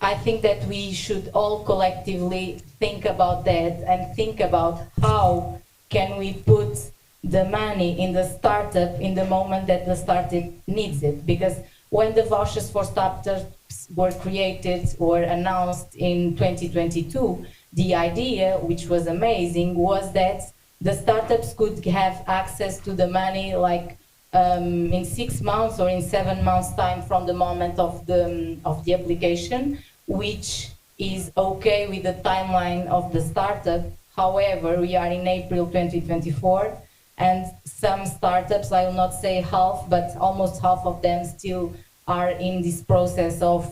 I think that we should all collectively think about that and think about how can we put the money in the startup in the moment that the startup needs it. Because when the vouchers for startups were created or announced in 2022, the idea, which was amazing, was that the startups could have access to the money like in 6 months or in 7 months time from the moment of the application, which is okay with the timeline of the startup. However, we are in April 2024, and some startups, I will not say half, but almost half of them still are in this process of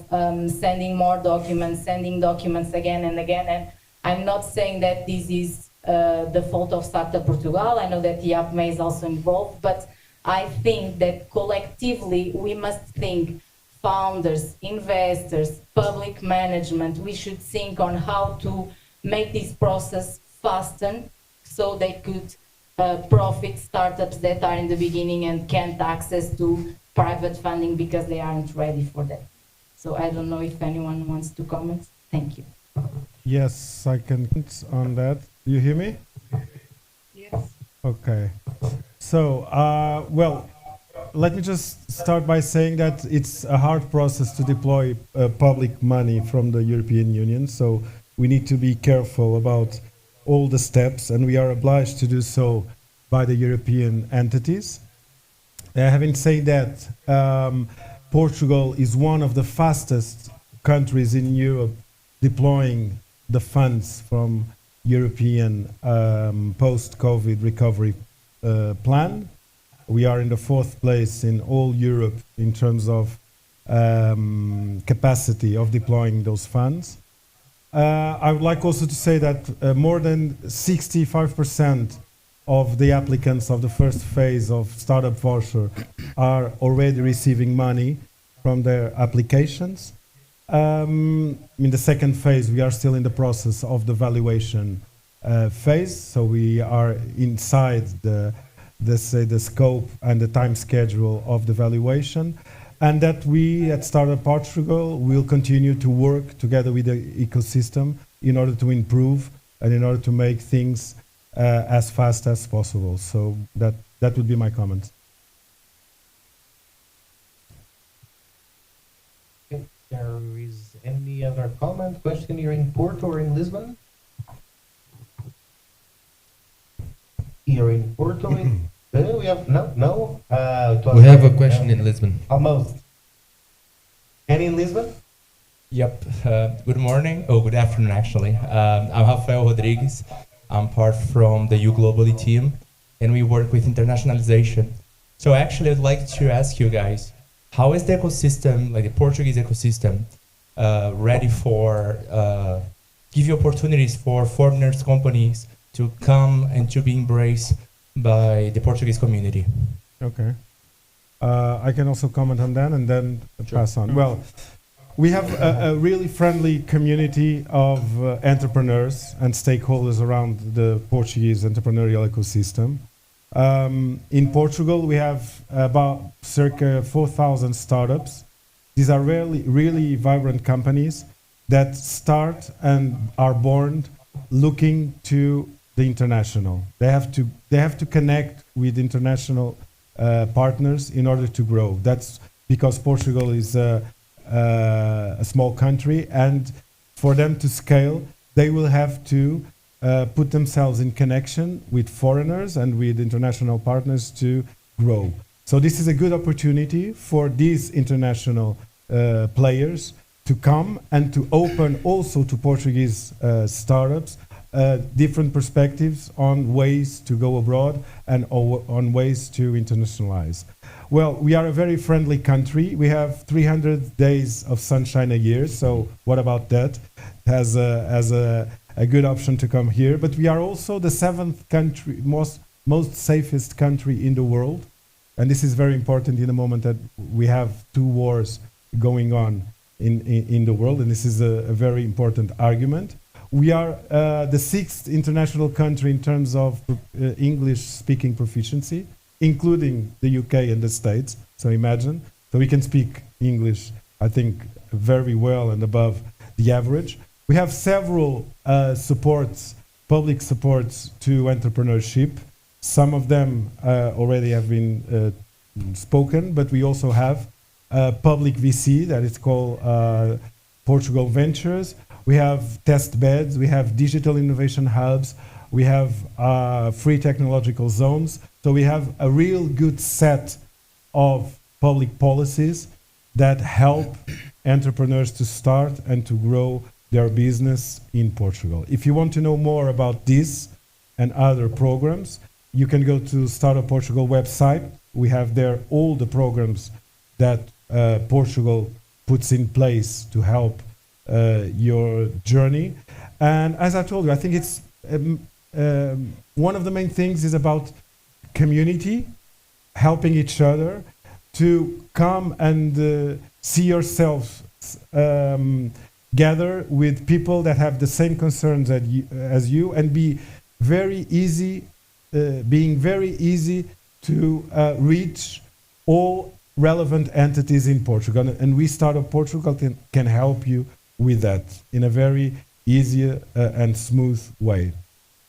sending more documents, sending documents again and again. And I'm not saying that this is the fault of Startup Portugal. I know that the APME is also involved, but I think that collectively we must think, founders, investors, public management, we should think on how to make this process faster so they could profit startups that are in the beginning and can't access to private funding because they aren't ready for that. So I don't know if anyone wants to comment. Thank you. Yes, I can comment on that. You hear me? Yes. Okay. So, well, let me just start by saying that it's a hard process to deploy public money from the European Union. So we need to be careful about all the steps, and we are obliged to do so by the European entities. Having said that, Portugal is one of the fastest countries in Europe deploying the funds from European post-COVID recovery plan. We are in the 4th place in all Europe in terms of capacity of deploying those funds. I would like also to say that more than 65% of the applicants of the first phase of Startup Voucher are already receiving money from their applications. In the second phase, we are still in the process of the valuation phase, so we are inside the scope and the time schedule of the valuation, and that we at Startup Portugal will continue to work together with the ecosystem in order to improve and in order to make things as fast as possible. So that would be my comment. There is any other comment, question here in Porto or in Lisbon? Here in Porto, we have no. We have a question in Lisbon. Almost. Any in Lisbon? Yep. Good morning. Oh, good afternoon, actually. I'm Rafael Rodrigues. I'm part from the U Globally team, and we work with internationalization. So actually, I'd like to ask you guys, how is the ecosystem, like the Portuguese ecosystem, ready for give you opportunities for foreigners companies to come and to be embraced by the Portuguese community? Okay. I can also comment on that and then pass on. Well, we have a really friendly community of entrepreneurs and stakeholders around the Portuguese entrepreneurial ecosystem. In Portugal, we have about circa 4,000 startups. These are really vibrant companies that start and are born looking to the international. They have to connect with international partners in order to grow. That's because Portugal is a small country, and for them to scale, they will have to put themselves in connection with foreigners and with international partners to grow. So this is a good opportunity for these international players to come and to open also to Portuguese startups different perspectives on ways to go abroad and on ways to internationalize. Well, we are a very friendly country. We have 300 days of sunshine a year, so what about that? As a good option to come here. But we are also the 7th country, most safest country in the world. And this is very important in the moment that we have 2 wars going on in the world, and this is a very important argument. We are the 6th international country in terms of English-speaking proficiency, including the UK and the States. So imagine. So we can speak English, I think, very well and above the average. We have several public supports to entrepreneurship. Some of them already have been spoken, but we also have public VC that is called Portugal Ventures. We have test beds, we have digital innovation hubs, we have free technological zones. So we have a real good set of public policies that help entrepreneurs to start and to grow their business in Portugal. If you want to know more about this and other programs, you can go to Startup Portugal website. We have there all the programs that Portugal puts in place to help your journey. And as I told you, I think it's one of the main things is about community, helping each other to come and see yourself gather with people that have the same concerns as you, and being very easy to reach all relevant entities in Portugal. And we Startup Portugal can help you with that in a very easy and smooth way.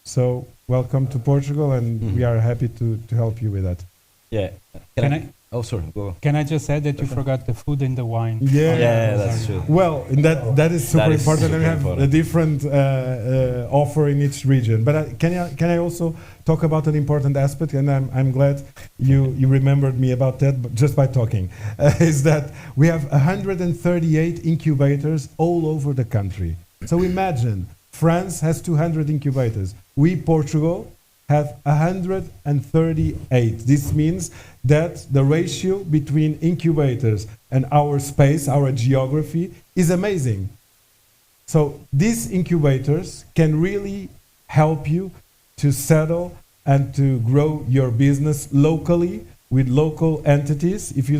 So welcome to Portugal, and we are happy to help you with that. Yeah. Can I? Oh, sorry. Go. Can I just add that you forgot the food and the wine? Yeah, that's true. Well, that is super important, and we have a different offer in each region. But can I also talk about an important aspect, and I'm glad you remembered me about that, but just by talking, is that we have 138 incubators all over the country. So imagine, France has 200 incubators. We, Portugal, have 138. This means that the ratio between incubators and our space, our geography, is amazing. So these incubators can really help you to settle and to grow your business locally with local entities. If you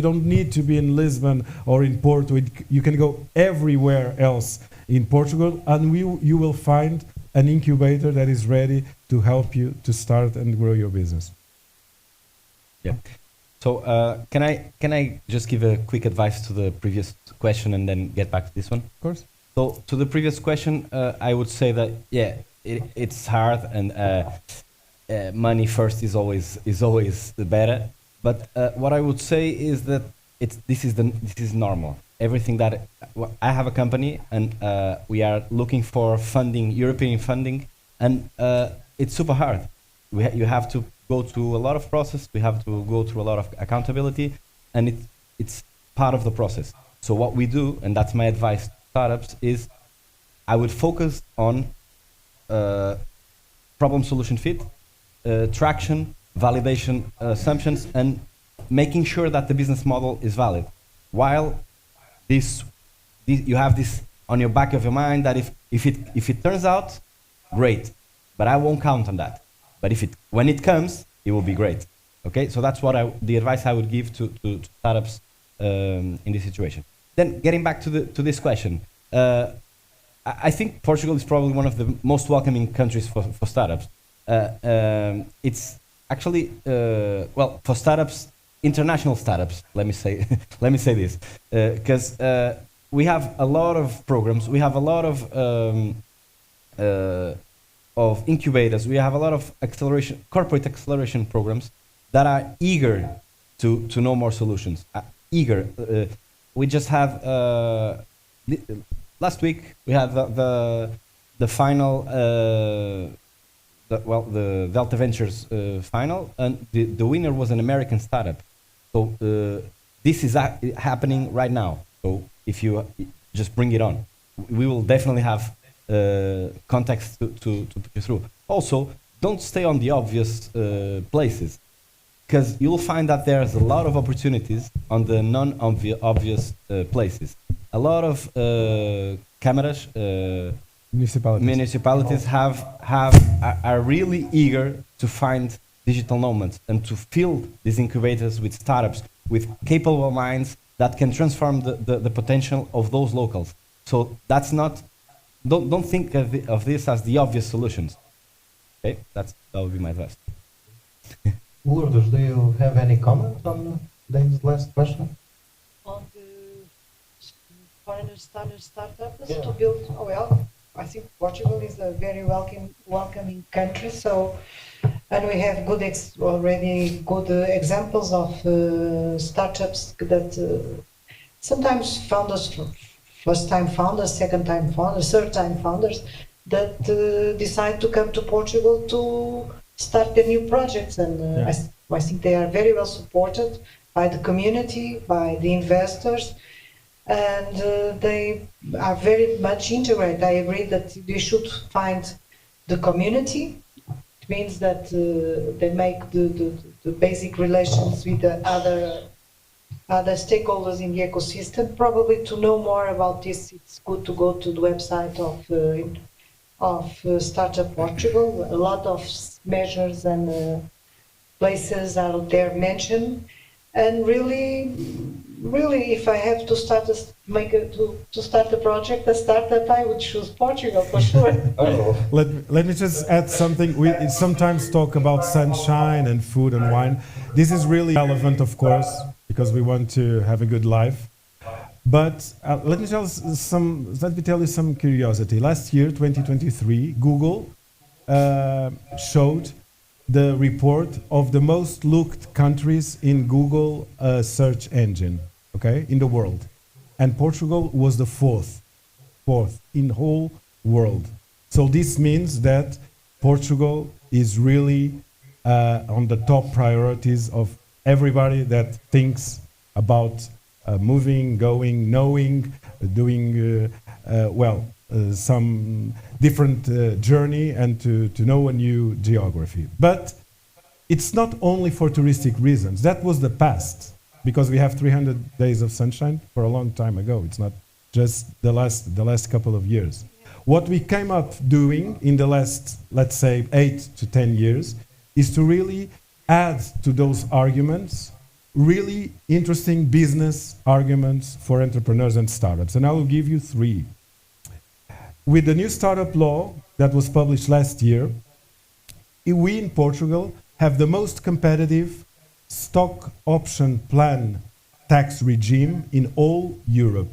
don't need to be in Lisbon or in Porto, you can go everywhere else in Portugal, and you will find an incubator that is ready to help you to start and grow your business. Yeah. So can I just give a quick advice to the previous question and then get back to this one? Of course. So to the previous question, I would say that it's hard, and money first is always the better. But what I would say is that this is normal. Everything that I have a company, and we are looking for funding, European funding, and it's super hard. You have to go through a lot of process. We have to go through a lot of accountability, and it's part of the process. So what we do, and that's my advice to startups, is I would focus on problem solution fit, traction, validation assumptions, and making sure that the business model is valid. While you have this on your back of your mind that if it turns out, great, but I won't count on that. But when it comes, it will be great. Okay, so that's what the advice I would give to startups in this situation. Then getting back to this question, I think Portugal is probably one of the most welcoming countries for startups. It's actually for startups, international startups. Let me say this, because we have a lot of programs. We have a lot of incubators. We have a lot of corporate acceleration programs that are eager to know more solutions. We just have last week we had the final the Delta Ventures final, and the winner was an American startup. So this is happening right now. So if you just bring it on, we will definitely have contacts to put you through. Also, don't stay on the obvious places, because you'll find that there's a lot of opportunities on the non-obvious places. A lot of cameras, municipalities are really eager to find digital nomads and to fill these incubators with startups, with capable minds that can transform the potential of those locals. So that's not. Don't think of this as the obvious solutions. Okay, that would be my advice. Lourdes, do you have any comment on Dave's last question? On the foreigner startups to build. Oh, well, I think Portugal is a very welcoming country. So, and we have already good examples of startups that sometimes founders. First-time founders, second-time founders, third-time founders that decide to come to Portugal to start their new projects, and I think they are very well supported by the community, by the investors, and they are very much integrated. I agree that they should find the community. It means that they make the basic relations with the other stakeholders in the ecosystem. Probably to know more about this, it's good to go to the website of Startup Portugal. A lot of measures and places are there mentioned. And really, if I have to start a project, a startup, I would choose Portugal for sure. Let me just add something. We sometimes talk about sunshine and food and wine. This is really relevant, of course, because we want to have a good life. But let me tell you some curiosity. Last year, 2023, Google showed the report of the most looked countries in Google search engine, okay, in the world. And Portugal was the fourth in the whole world. So this means that Portugal is really on the top priorities of everybody that thinks about moving, going, knowing, doing some different journey and to know a new geography. But it's not only for touristic reasons. That was the past, because we have 300 days of sunshine for a long time ago. It's not just the last couple of years. what we came up doing in the last, let's say, 8 to 10 years is to really add to those arguments really interesting business arguments for entrepreneurs and startups. And I will give you 3. With the new startup law that was published last year, we in Portugal have the most competitive stock option plan tax regime in all Europe,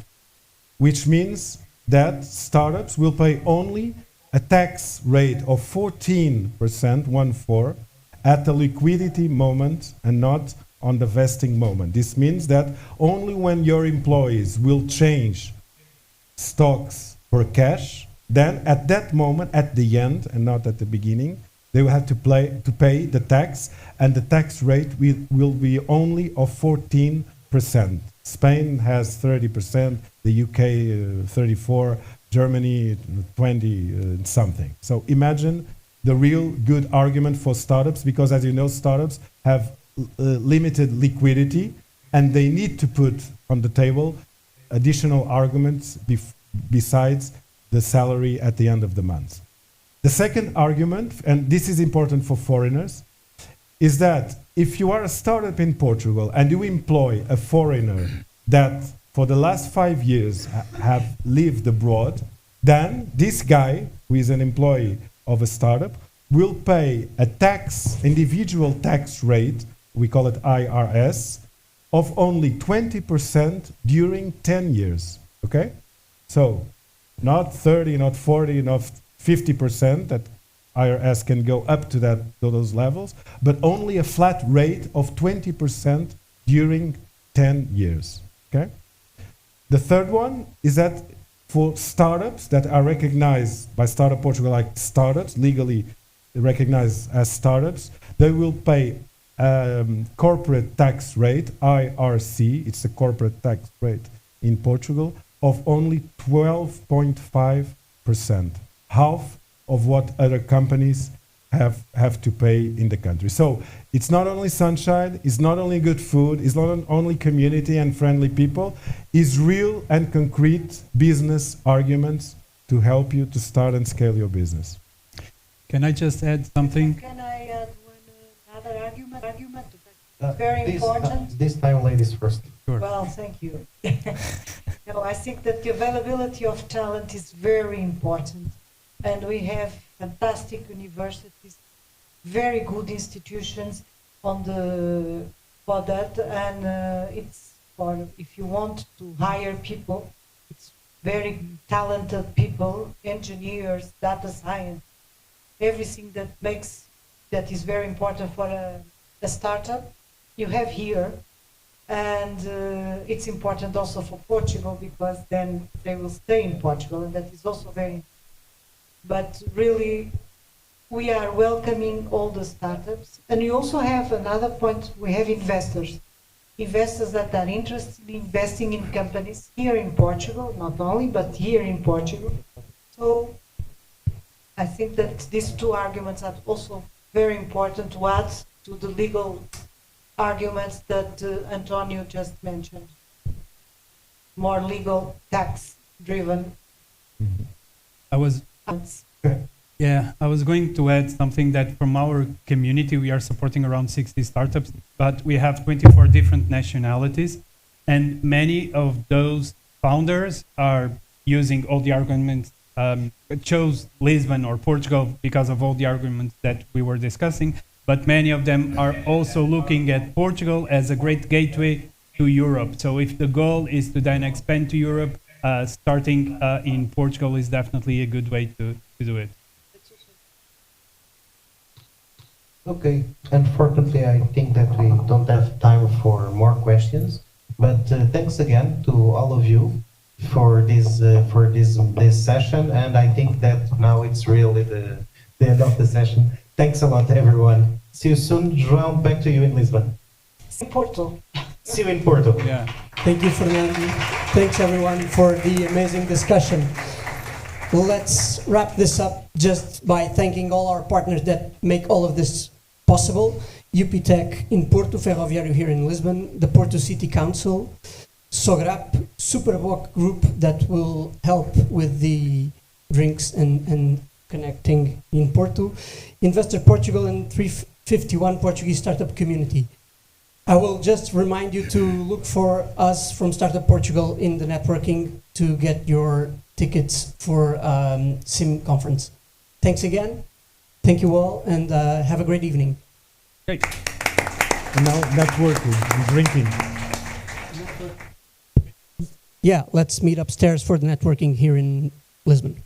which means that startups will pay only a tax rate of 14%, 1/4, at the liquidity moment and not on the vesting moment. This means that only when your employees will change stocks for cash, then at that moment, at the end and not at the beginning, they will have to pay the tax, and the tax rate will be only of 14%. Spain has 30%, the UK 34%, Germany 20 something. So imagine the real good argument for startups, because as you know, startups have limited liquidity and they need to put on the table additional arguments besides the salary at the end of the month. The second argument, and this is important for foreigners, is that if you are a startup in Portugal and you employ a foreigner that for the last 5 years have lived abroad, then this guy, who is an employee of a startup, will pay a individual tax rate, we call it IRS, of only 20% during 10 years, okay? So, not 30, not 40, not 50%, that IRS can go up to those levels, but only a flat rate of 20% during 10 years, okay? The third one is that for startups that are recognized by Startup Portugal like startups, legally recognized as startups, they will pay corporate tax rate, IRC, it's the corporate tax rate in Portugal, of only 12.5%, half of what other companies have to pay in the country. So it's not only sunshine, it's not only good food, it's not only community and friendly people, it's real and concrete business arguments to help you to start and scale your business. Can I just add something? Can I add another argument? Very important. This time, ladies first. Sure. Well, thank you. I think that the availability of talent is very important, and we have fantastic universities, very good institutions for that, and it's for if you want to hire people, it's very talented people, engineers, data science, everything that is very important for a startup. You have here, and it's important also for Portugal, because then they will stay in Portugal, and that is also very. But really, we are welcoming all the startups, and you also have another point. We have investors that are interested in investing in companies here in Portugal, not only but here in Portugal. So I think that these 2 arguments are also very important to add to the legal arguments that Antonio just mentioned. More legal, tax-driven. I was going to add something that from our community, we are supporting around 60 startups, but we have 24 different nationalities, and many of those founders are using all the arguments, chose Lisbon or Portugal because of all the arguments that we were discussing, but many of them are also looking at Portugal as a great gateway to Europe. So if the goal is to then expand to Europe, starting in Portugal is definitely a good way to do it. Okay, unfortunately, I think that we don't have time for more questions, but thanks again to all of you for this session, and I think that now it's really the end of the session. Thanks a lot, everyone. See you soon. João, back to you in Lisbon. See you in Porto. See you in Porto. Yeah. Thank you, Fernando. Thanks, everyone, for the amazing discussion. Let's wrap this up just by thanking all our partners that make all of this possible. UPTech in Porto, Ferroviário here in Lisbon, the Porto City Council, Sograp, Superboc Group that will help with the drinks and connecting in Porto, Investor Portugal and 351 Portuguese startup community. I will just remind you to look for us from Startup Portugal in the networking to get your tickets for SIM conference. Thanks again. Thank you all, and have a great evening. Great. And now networking and drinking. Yeah, let's meet upstairs for the networking here in Lisbon.